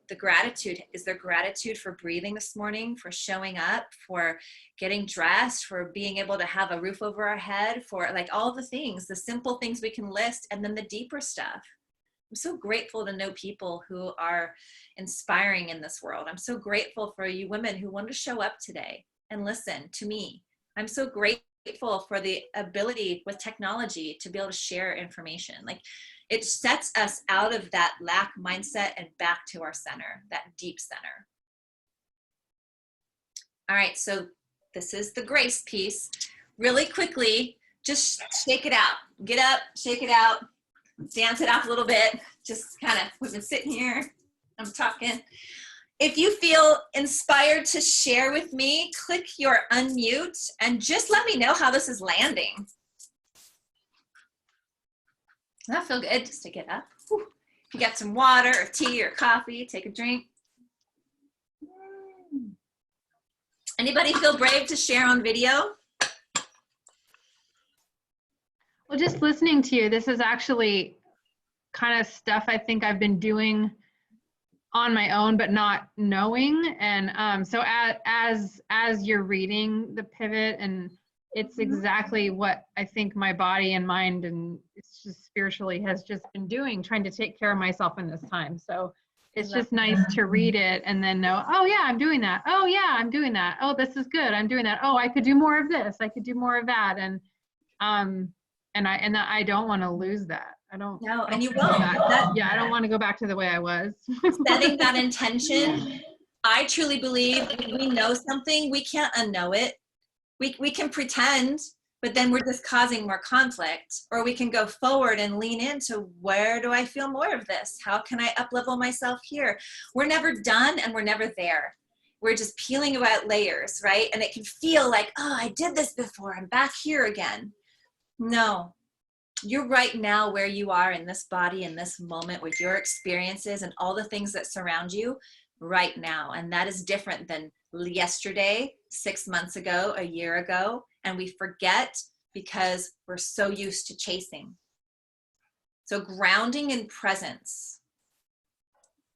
the gratitude? Is there gratitude for breathing this morning, for showing up, for getting dressed, for being able to have a roof over our head, for like all the things, the simple things we can list, and then the deeper stuff. I'm so grateful to know people who are inspiring in this world. I'm so grateful for you women who want to show up today and listen to me. I'm so grateful for the ability with technology to be able to share information. Like, it sets us out of that lack mindset and back to our center, that deep center. All right, so this is the grace piece. Really quickly, just shake it out. Get up, shake it out, dance it off a little bit. Just kind of, we've been sitting here, I'm talking. If you feel inspired to share with me, click your unmute and just let me know how this is landing. Does that feel good? Just to get up. Whew. If you got some water or tea or coffee, take a drink. Anybody feel brave to share on video? Well, just listening to you, this is actually kind of stuff I think I've been doing on my own, but not knowing. And so as you're reading the pivot, and it's exactly what I think my body and mind and it's just spiritually has just been doing, trying to take care of myself in this time. So it's just nice to read it and then know, oh yeah, I'm doing that. Oh yeah, I'm doing that. Oh, this is good. I'm doing that. Oh, I could do more of this. I could do more of that. And I don't want to lose that. I don't. No, I don't and you wanna go won't. back. Yeah, I don't want to go back to the way I was. Setting that intention, I truly believe if we know something, we can't unknow it. We can pretend, but then we're just causing more conflict. Or we can go forward and lean into, where do I feel more of this? How can I up-level myself here? We're never done and we're never there. We're just peeling about layers, right? And it can feel like, oh, I did this before, I'm back here again. No, you're right now where you are in this body, in this moment, with your experiences and all the things that surround you right now. And that is different than yesterday, 6 months ago, a year ago. And we forget because we're so used to chasing. So grounding in presence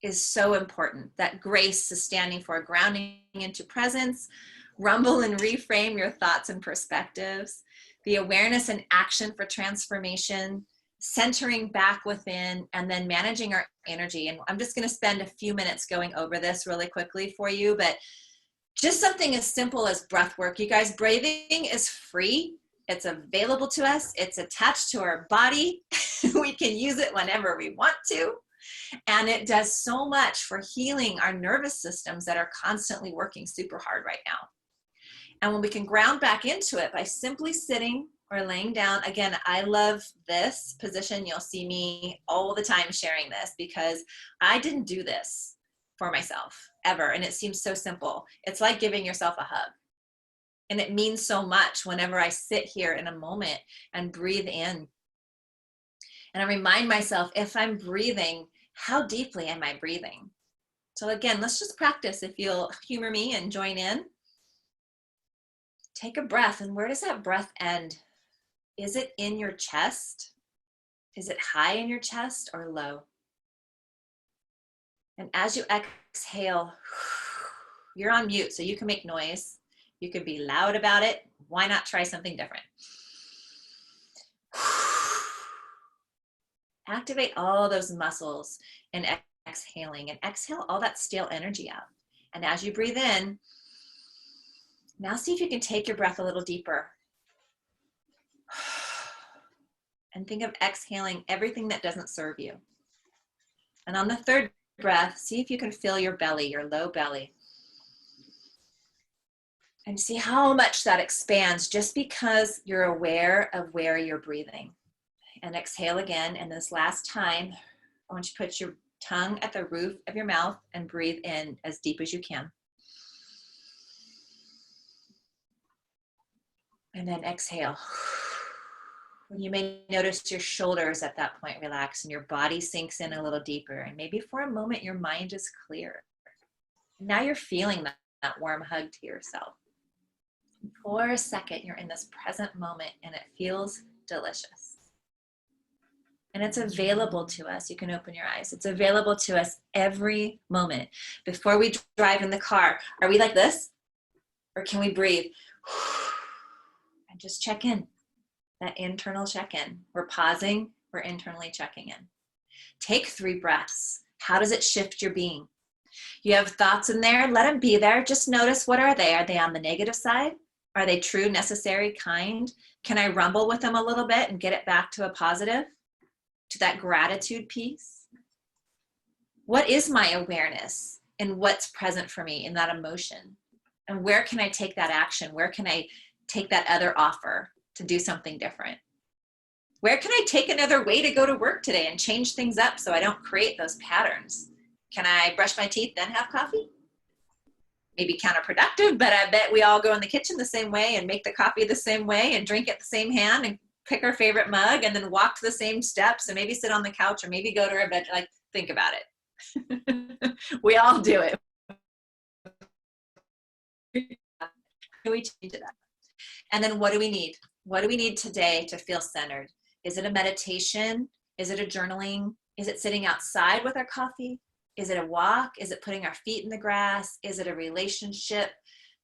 is so important. That grace is standing for grounding into presence. Rumble and reframe your thoughts and perspectives. The awareness and action for transformation, centering back within, and then managing our energy. And I'm just going to spend a few minutes going over this really quickly for you, but just something as simple as breath work. You guys, breathing is free. It's available to us. It's attached to our body. We can use it whenever we want to. And it does so much for healing our nervous systems that are constantly working super hard right now. And when we can ground back into it by simply sitting or laying down. Again, I love this position. You'll see me all the time sharing this because I didn't do this for myself ever. And it seems so simple. It's like giving yourself a hug. And it means so much whenever I sit here in a moment and breathe in. And I remind myself, if I'm breathing, how deeply am I breathing? So again, let's just practice. If you'll humor me and join in. Take a breath. And where does that breath end? Is it in your chest? Is it high in your chest or low? And as you exhale, you're on mute, so you can make noise. You could be loud about it. Why not try something different? Activate all those muscles in exhaling, and exhale all that stale energy out. And as you breathe in, now see if you can take your breath a little deeper. And think of exhaling everything that doesn't serve you. And on the third breath, see if you can feel your belly, your low belly. And see how much that expands just because you're aware of where you're breathing. And exhale again. And this last time, I want you to put your tongue at the roof of your mouth and breathe in as deep as you can. And then exhale. You may notice your shoulders at that point relax and your body sinks in a little deeper. And maybe for a moment, your mind is clear. Now you're feeling that warm hug to yourself. For a second, you're in this present moment and it feels delicious. And it's available to us. You can open your eyes. It's available to us every moment. Before we drive in the car, are we like this? Or can we breathe? And just check in. That internal check-in. We're pausing, we're internally checking in. Take 3 breaths. How does it shift your being? You have thoughts in there, let them be there. Just notice, what are they? Are they on the negative side? Are they true, necessary, kind? Can I rumble with them a little bit and get it back to a positive, to that gratitude piece? What is my awareness and what's present for me in that emotion? And where can I take that action? Where can I take that other offer to do something different? Where can I take another way to go to work today and change things up so I don't create those patterns? Can I brush my teeth, then have coffee? Maybe counterproductive, but I bet we all go in the kitchen the same way and make the coffee the same way and drink it the same hand and pick our favorite mug and then walk to the same steps and maybe sit on the couch or maybe go to our bed. Like, think about it. We all do it. Can we change it up? And then what do we need? What do we need today to feel centered? Is it a meditation? Is it a journaling? Is it sitting outside with our coffee? Is it a walk? Is it putting our feet in the grass? Is it a relationship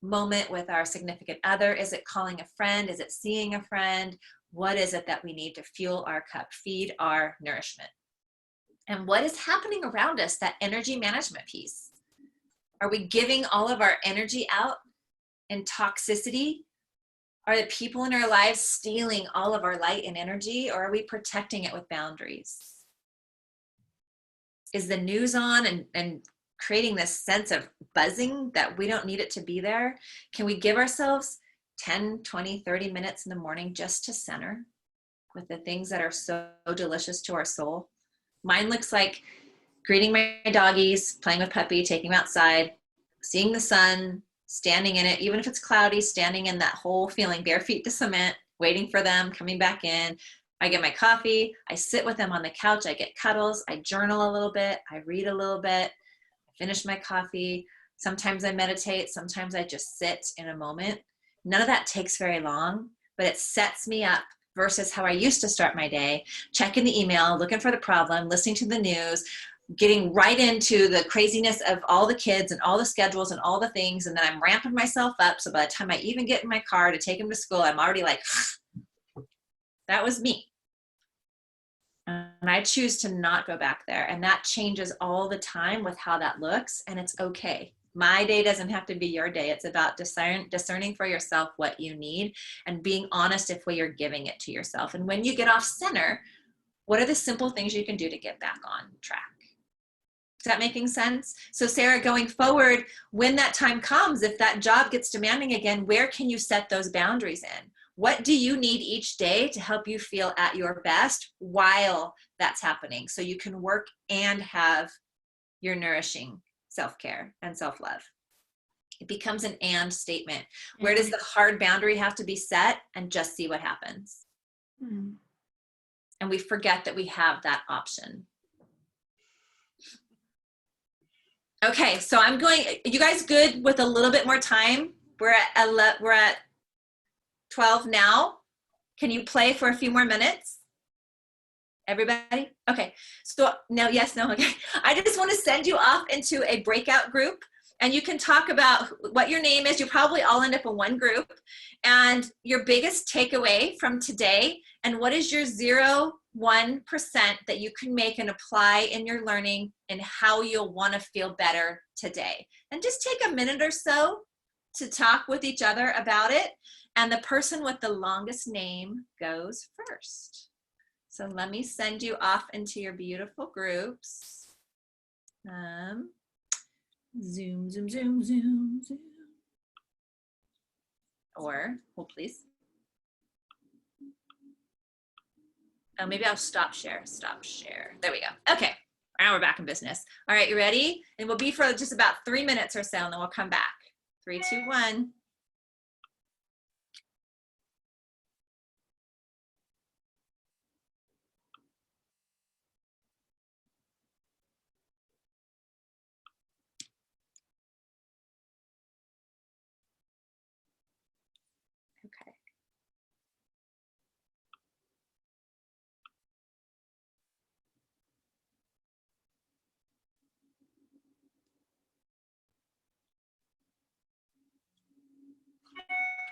moment with our significant other? Is it calling a friend? Is it seeing a friend? What is it that we need to fuel our cup, feed our nourishment? And what is happening around us, that energy management piece? Are we giving all of our energy out in toxicity? Are the people in our lives stealing all of our light and energy, or are we protecting it with boundaries? Is the news on and creating this sense of buzzing that we don't need it to be there? Can we give ourselves 10, 20, 30 minutes in the morning just to center with the things that are so delicious to our soul? Mine looks like greeting my doggies, playing with Puppy, taking him outside, seeing the sun, standing in it, even if it's cloudy, standing in that whole feeling, bare feet to cement, waiting for them, coming back in. I get my coffee, I sit with them on the couch, I get cuddles, I journal a little bit, I read a little bit, I finish my coffee. Sometimes I meditate, sometimes I just sit in a moment. None of that takes very long, but it sets me up versus how I used to start my day, checking the email, looking for the problem, listening to the news, getting right into the craziness of all the kids and all the schedules and all the things. And then I'm ramping myself up. So by the time I even get in my car to take them to school, I'm already like, that was me. And I choose to not go back there. And that changes all the time with how that looks. And it's okay. My day doesn't have to be your day. It's about discerning for yourself what you need and being honest if you're giving it to yourself. And when you get off center, what are the simple things you can do to get back on track? Is that making sense? So Sarah, going forward, when that time comes, if that job gets demanding again, where can you set those boundaries in? What do you need each day to help you feel at your best while that's happening? So you can work and have your nourishing self-care and self-love. It becomes an and statement. Where does the hard boundary have to be set? And just see what happens. And we forget that we have that option. Okay, so I'm going, you guys good with a little bit more time? We're at 12 now. Can you play for a few more minutes? Everybody? Okay, so no, yes, no, okay. I just want to send you off into a breakout group, and you can talk about what your name is. You probably all end up in one group, and your biggest takeaway from today, and what is your 1% that you can make and apply in your learning and how you'll want to feel better today. And just take a minute or so to talk with each other about it. And the person with the longest name goes first. So let me send you off into your beautiful groups. Zoom, zoom, zoom, zoom, zoom. Or, hold please. Oh, maybe I'll stop share. There we go. Okay, now we're back in business. All right, you ready? And we'll be for just about 3 minutes or so, and then we'll come back. 3, 2, 1. Okay.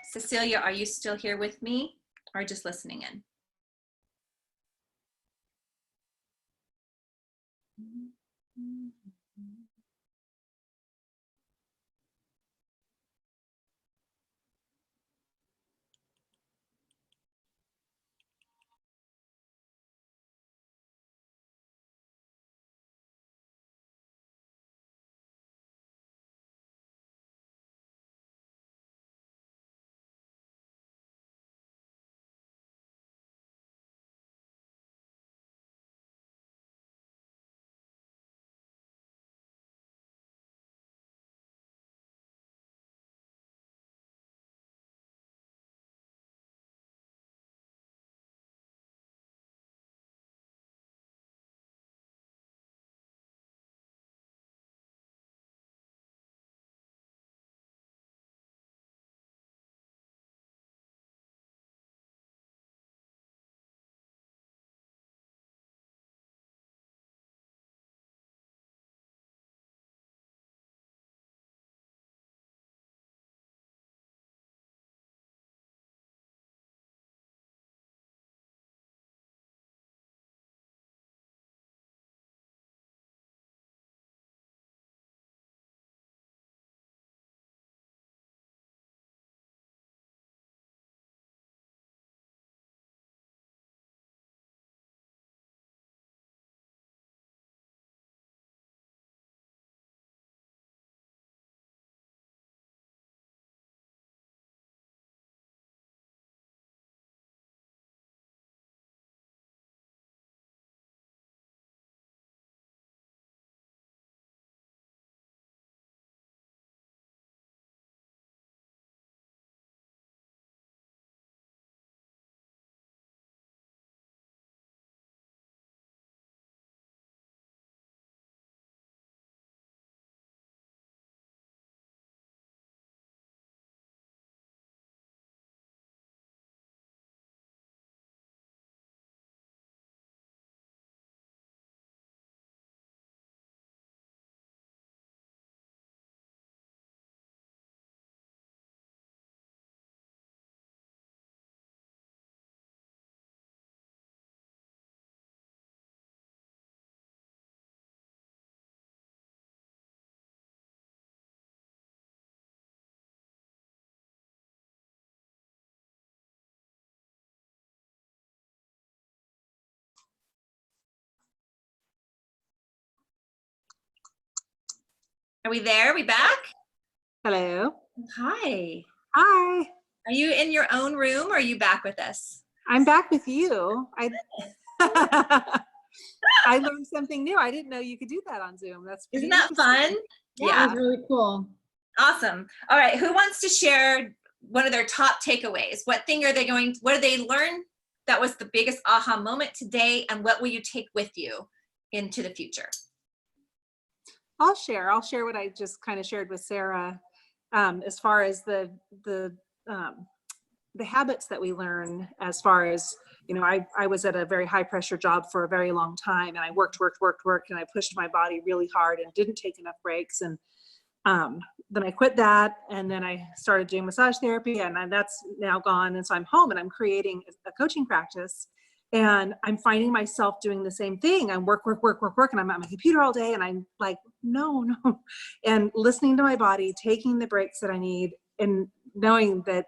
Cecilia, are you still here with me or just listening in? Are we there? Are we back? Hello. Hi. Hi. Are you in your own room or are you back with us? I'm back with you. I learned something new. I didn't know you could do that on Zoom. That's Isn't that fun? That was really cool. Awesome. All right. Who wants to share one of their top takeaways? What did they learn that was the biggest aha moment today? And what will you take with you into the future? I'll share what I just kind of shared with Sarah, as far as the habits that we learn, as far as, I was at a very high pressure job for a very long time, and I worked, and I pushed my body really hard and didn't take enough breaks. And then I quit that, and then I started doing massage therapy, and that's now gone. And so I'm home and I'm creating a coaching practice, and I'm finding myself doing the same thing. I'm work, and I'm at my computer all day, and I'm like, no. And listening to my body, taking the breaks that I need, and knowing that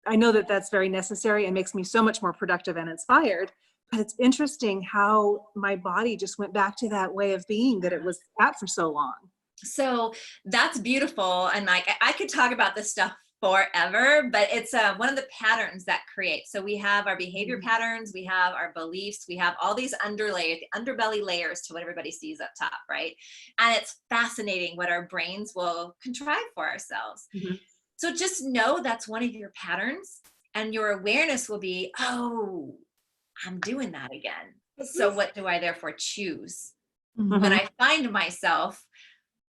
I know that that's very necessary and makes me so much more productive and inspired. But it's interesting how my body just went back to that way of being that it was at for so long. So that's beautiful. And like, I could talk about this stuff forever, but it's one of the patterns that creates. So we have our behavior patterns, we have our beliefs, we have all these underbelly layers to what everybody sees up top, right? And it's fascinating what our brains will contrive for ourselves. Mm-hmm. So just know that's one of your patterns, and your awareness will be, oh, I'm doing that again. So what do I therefore choose? Mm-hmm. When I find myself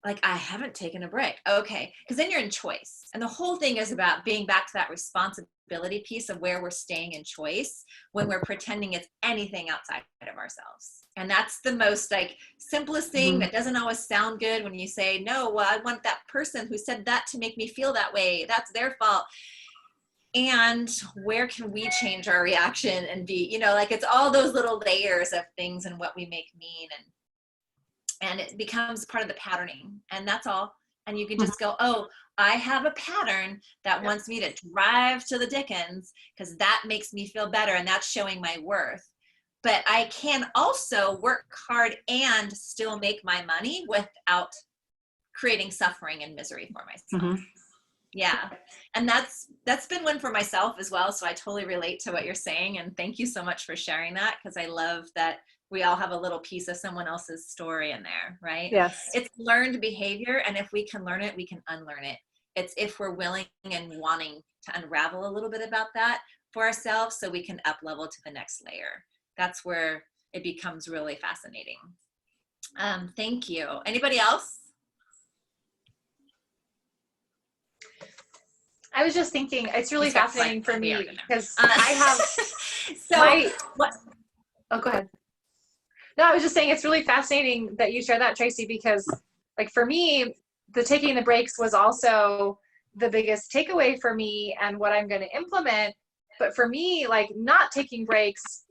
like, I haven't taken a break. Okay. Because then you're in choice. And the whole thing is about being back to that responsibility piece of where we're staying in choice when we're pretending it's anything outside of ourselves. And that's the most like simplest thing that doesn't always sound good when you say, no, well, I want that person who said that to make me feel that way. That's their fault. And where can we change our reaction and be, like it's all those little layers of things and what we make mean. And it becomes part of the patterning, and that's all. And you can just go, oh, I have a pattern that wants me to drive to the Dickens because that makes me feel better, and that's showing my worth. But I can also work hard and still make my money without creating suffering and misery for myself. Mm-hmm. Yeah. And that's been one for myself as well. So I totally relate to what you're saying. And thank you so much for sharing that, because I love that we all have a little piece of someone else's story in there, right? Yes. It's learned behavior. And if we can learn it, we can unlearn it. It's if we're willing and wanting to unravel a little bit about that for ourselves so we can up level to the next layer. That's where it becomes really fascinating. Thank you. Anybody else? I was just thinking, it's really fascinating for me because I have Oh, go ahead. No, I was just saying it's really fascinating that you share that, Tracy, because like for me, the taking the breaks was also the biggest takeaway for me and what I'm going to implement. But for me, like not taking breaks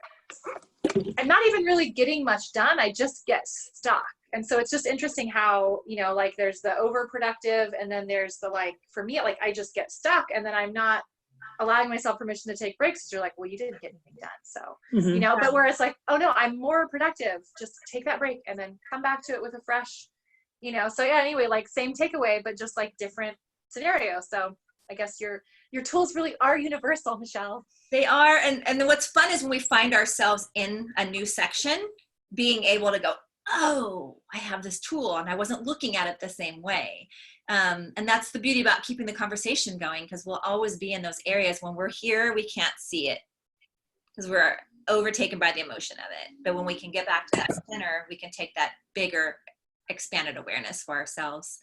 and not even really getting much done, I just get stuck. And so it's just interesting how, like there's the overproductive and then there's the like, for me, like I just get stuck and then I'm not allowing myself permission to take breaks because you're like, well, you didn't get anything done. So, but where it's like, oh no, I'm more productive. Just take that break and then come back to it with a fresh, so yeah, anyway, like same takeaway, but just like different scenario. So I guess your tools really are universal, Michelle. They are. And then what's fun is when we find ourselves in a new section, being able to go, oh, I have this tool and I wasn't looking at it the same way. And that's the beauty about keeping the conversation going, because we'll always be in those areas when we're here, we can't see it because we're overtaken by the emotion of it. But when we can get back to that center, we can take that bigger expanded awareness for ourselves.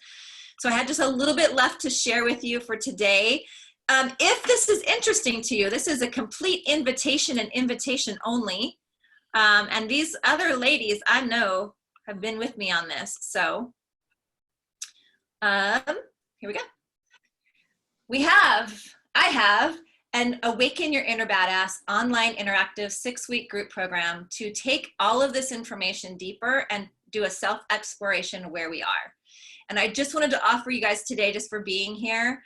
So I had just a little bit left to share with you for today. If this is interesting to you, this is a complete invitation and invitation only. And these other ladies I know have been with me on this. So here we go. I have an Awaken Your Inner Badass online interactive 6-week group program to take all of this information deeper and do a self-exploration where we are. And I just wanted to offer you guys today, just for being here,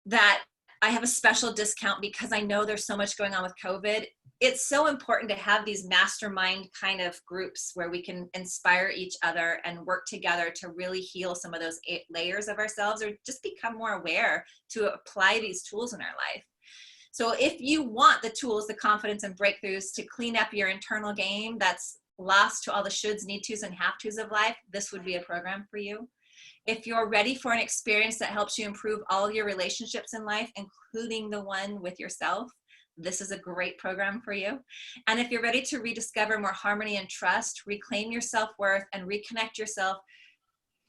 that I have a special discount because I know there's so much going on with COVID. it's so important to have these mastermind kind of groups where we can inspire each other and work together to really heal some of those layers of ourselves, or just become more aware to apply these tools in our life. So if you want the tools, the confidence and breakthroughs to clean up your internal game that's lost to all the shoulds, need tos, and have tos of life, this would be a program for you. If you're ready for an experience that helps you improve all your relationships in life, including the one with yourself, this is a great program for you. And if you're ready to rediscover more harmony and trust, reclaim your self-worth, and reconnect yourself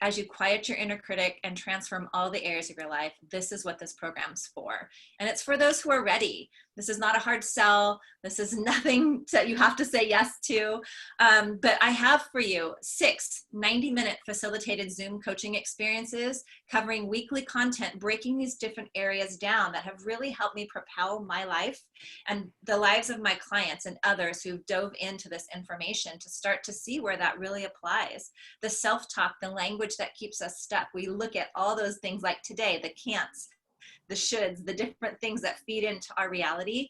as you quiet your inner critic and transform all the areas of your life, this is what this program's for. And it's for those who are ready. This is not a hard sell. This is nothing that you have to say yes to. But I have for you 6 90-minute facilitated Zoom coaching experiences covering weekly content, breaking these different areas down that have really helped me propel my life and the lives of my clients and others who've dove into this information to start to see where that really applies. The self-talk, the language that keeps us stuck. We look at all those things like today, the can'ts, the shoulds, the different things that feed into our reality.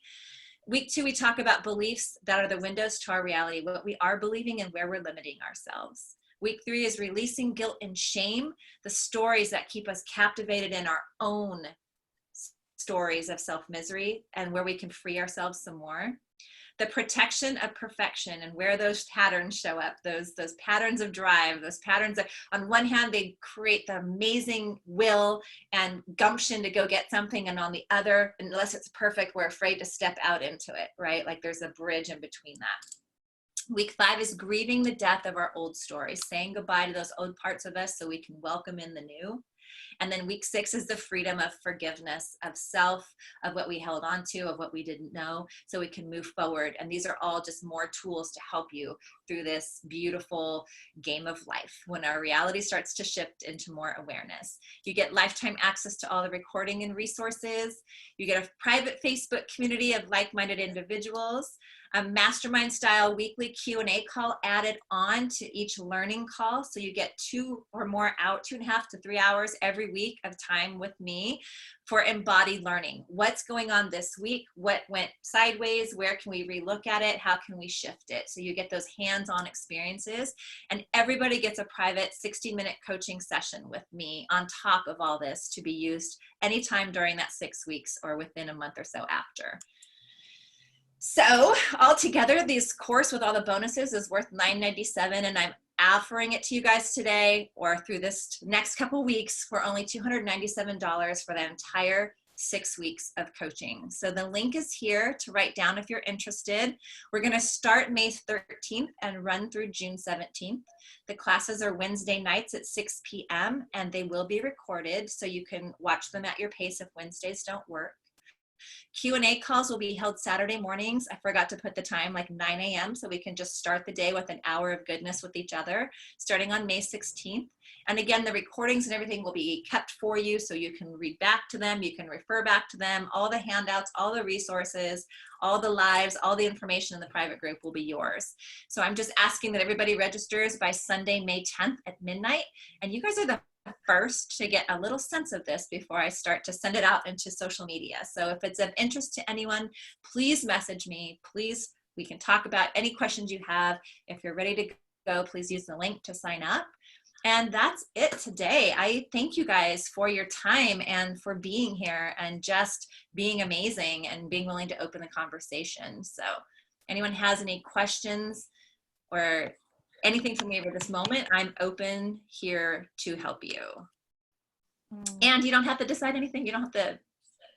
Week 2, we talk about beliefs that are the windows to our reality, what we are believing and where we're limiting ourselves. Week 3 is releasing guilt and shame, the stories that keep us captivated in our own stories of self-misery and where we can free ourselves some more. The protection of perfection and where those patterns show up, those patterns of drive, those patterns that on one hand, they create the amazing will and gumption to go get something. And on the other, unless it's perfect, we're afraid to step out into it, right? Like there's a bridge in between that. Week 5 is grieving the death of our old stories, saying goodbye to those old parts of us so we can welcome in the new. And then week 6 is the freedom of forgiveness, of self, of what we held on to, of what we didn't know, so we can move forward. And these are all just more tools to help you through this beautiful game of life when our reality starts to shift into more awareness. You get lifetime access to all the recording and resources. You get a private Facebook community of like-minded individuals, a mastermind style weekly Q&A call added on to each learning call. So you get 2 or more 2.5 to 3 hours every week of time with me for embodied learning. What's going on this week? What went sideways? Where can we relook at it? How can we shift it? So you get those hands-on experiences, and everybody gets a private 60-minute coaching session with me on top of all this to be used anytime during that 6 weeks or within a month or so after. So altogether, this course with all the bonuses is worth $997, and I'm offering it to you guys today or through this next couple weeks for only $297 for the entire 6 weeks of coaching. So the link is here to write down if you're interested. We're going to start May 13th and run through June 17th. The classes are Wednesday nights at 6 p.m. and they will be recorded so you can watch them at your pace if Wednesdays don't work. Q&A calls will be held Saturday mornings. I forgot to put the time, like 9 a.m. so we can just start the day with an hour of goodness with each other, starting on May 16th. And again, the recordings and everything will be kept for you so you can read back to them, you can refer back to them, all the handouts, all the resources, all the lives, all the information in the private group will be yours. So I'm just asking that everybody registers by Sunday, May 10th at midnight. And you guys are the first to get a little sense of this before I start to send it out into social media. So if it's of interest to anyone, please message me. Please, we can talk about any questions you have. If you're ready to go, please use the link to sign up. And that's it today. I thank you guys for your time and for being here and just being amazing and being willing to open the conversation. So anyone has any questions or anything for me over this moment, I'm open here to help you. And you don't have to decide anything. You don't have to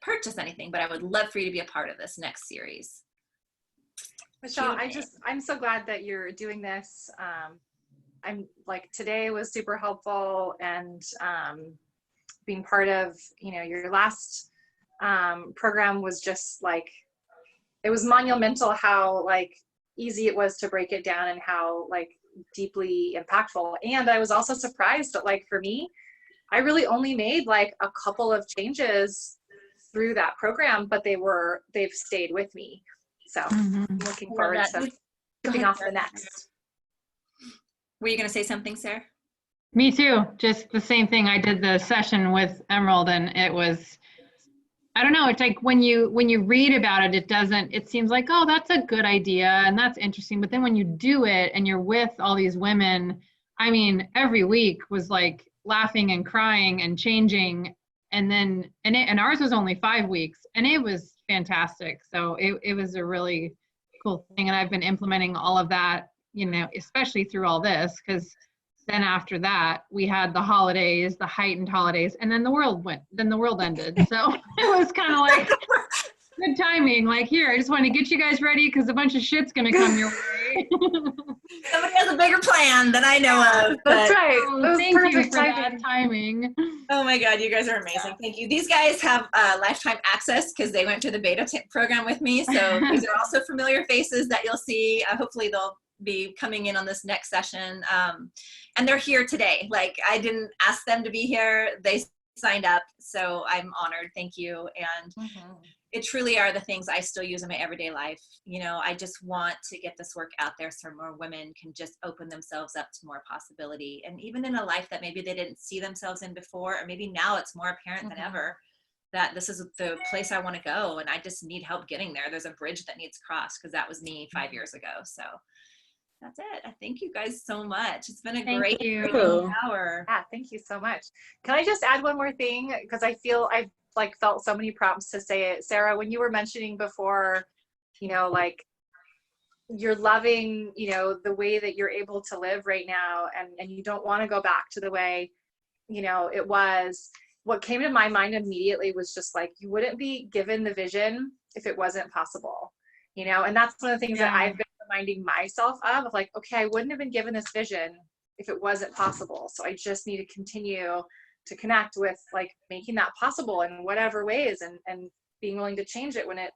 purchase anything, but I would love for you to be a part of this next series. Michelle, I'm so glad that you're doing this. I'm like, today was super helpful, and being part of, your last program was just like, it was monumental how like easy it was to break it down and how like deeply impactful. And I was also surprised that like for me, I really only made like a couple of changes through that program, but they've stayed with me. So I'm looking forward to skipping off the next. Were you going to say something, Sarah? Me too. Just the same thing. I did the session with Emerald, and I don't know, it's like when you read about it, it seems like, oh, that's a good idea and that's interesting. But then when you do it and you're with all these women, I mean, every week was like laughing and crying and changing. And ours was only 5 weeks and it was fantastic. So it was a really cool thing. And I've been implementing all of that, especially through all this, because then after that we had the holidays, the heightened holidays, and then the world ended. So it was kind of like good timing. Like, here, I just want to get you guys ready because a bunch of shit's gonna come your way. Somebody has a bigger plan than I know of. That's right. Thank you for that timing. Oh my God, you guys are amazing. Thank you. These guys have lifetime access because they went through the beta program with me. So these are also familiar faces that you'll see. Hopefully they'll be coming in on this next session. And they're here today. Like, I didn't ask them to be here. They signed up. So I'm honored. Thank you. And it truly are the things I still use in my everyday life. I just want to get this work out there so more women can just open themselves up to more possibility. And even in a life that maybe they didn't see themselves in before, or maybe now it's more apparent than ever that this is the place I want to go. And I just need help getting there. There's a bridge that needs crossed, because that was me 5 years ago. So that's it. I thank you guys so much. It's been a great hour. Yeah, thank you so much. Can I just add one more thing? Because I feel I've felt so many prompts to say it. Sarah, when you were mentioning before, like you're loving, the way that you're able to live right now, and you don't want to go back to the way, it was. What came to my mind immediately was just like, you wouldn't be given the vision if it wasn't possible, and that's one of the things that I've been reminding myself of like, okay, I wouldn't have been given this vision if it wasn't possible. So I just need to continue to connect with like making that possible in whatever ways, and being willing to change it when it,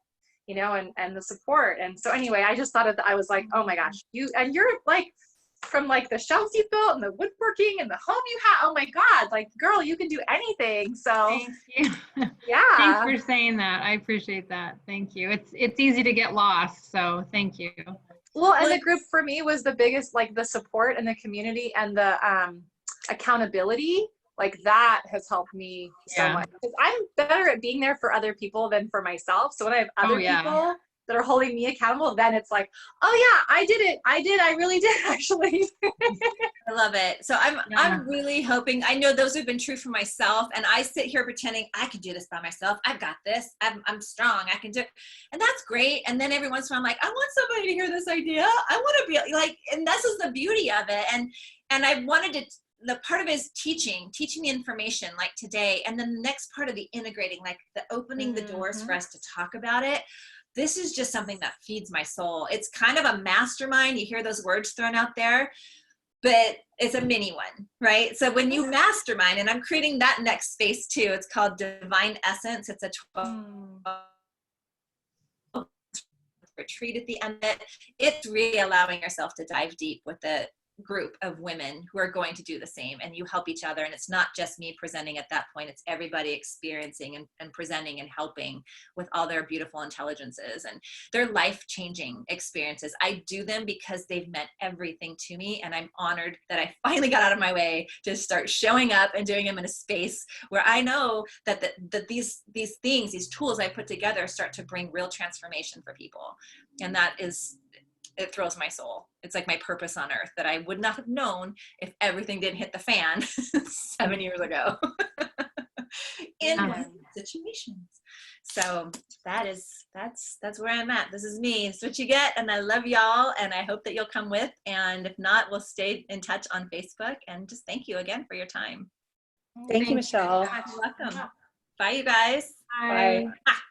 and the support. And so anyway, I just thought of that. I was like, oh my gosh, you're like, from like the shelves you built and the woodworking and the home you have, oh my God, like, girl, you can do anything. So thank you. Yeah. Thanks for saying that. I appreciate that. Thank you. It's easy to get lost. So thank you. Well, and the group for me was the biggest, like the support and the community and the accountability, like that has helped me so much. Because I'm better at being there for other people than for myself. So when I have other people that are holding me accountable, then it's like, oh yeah, I did it. I really did actually. I love it. So I'm really hoping, I know those have been true for myself, and I sit here pretending I can do this by myself. I've got this. I'm strong. I can do it. And that's great. And then every once in a while I'm like, I want somebody to hear this idea. I want to be like, and this is the beauty of it. And I wanted to, the part of it is teaching the information like today. And then the next part of the integrating, like the opening the doors for us to talk about it. This is just something that feeds my soul. It's kind of a mastermind. You hear those words thrown out there, but it's a mini one, right? So when you mastermind, and I'm creating that next space too, it's called Divine Essence. It's a 12 retreat at the end of it. It's really allowing yourself to dive deep with the group of women who are going to do the same, and you help each other. And it's not just me presenting at that point, it's everybody experiencing and presenting and helping with all their beautiful intelligences and their life-changing experiences. I do them because they've meant everything to me, and I'm honored that I finally got out of my way to start showing up and doing them in a space where I know that these things, these tools I put together start to bring real transformation for people. And that is, it thrills my soul. It's like my purpose on earth that I would not have known if everything didn't hit the fan 7 years ago in situations. So that's where I'm at. This is me. It's what you get. And I love y'all. And I hope that you'll come with. And if not, we'll stay in touch on Facebook. And just thank you again for your time. Thank you, Michelle. You're welcome. Bye, you guys. Bye. Ah.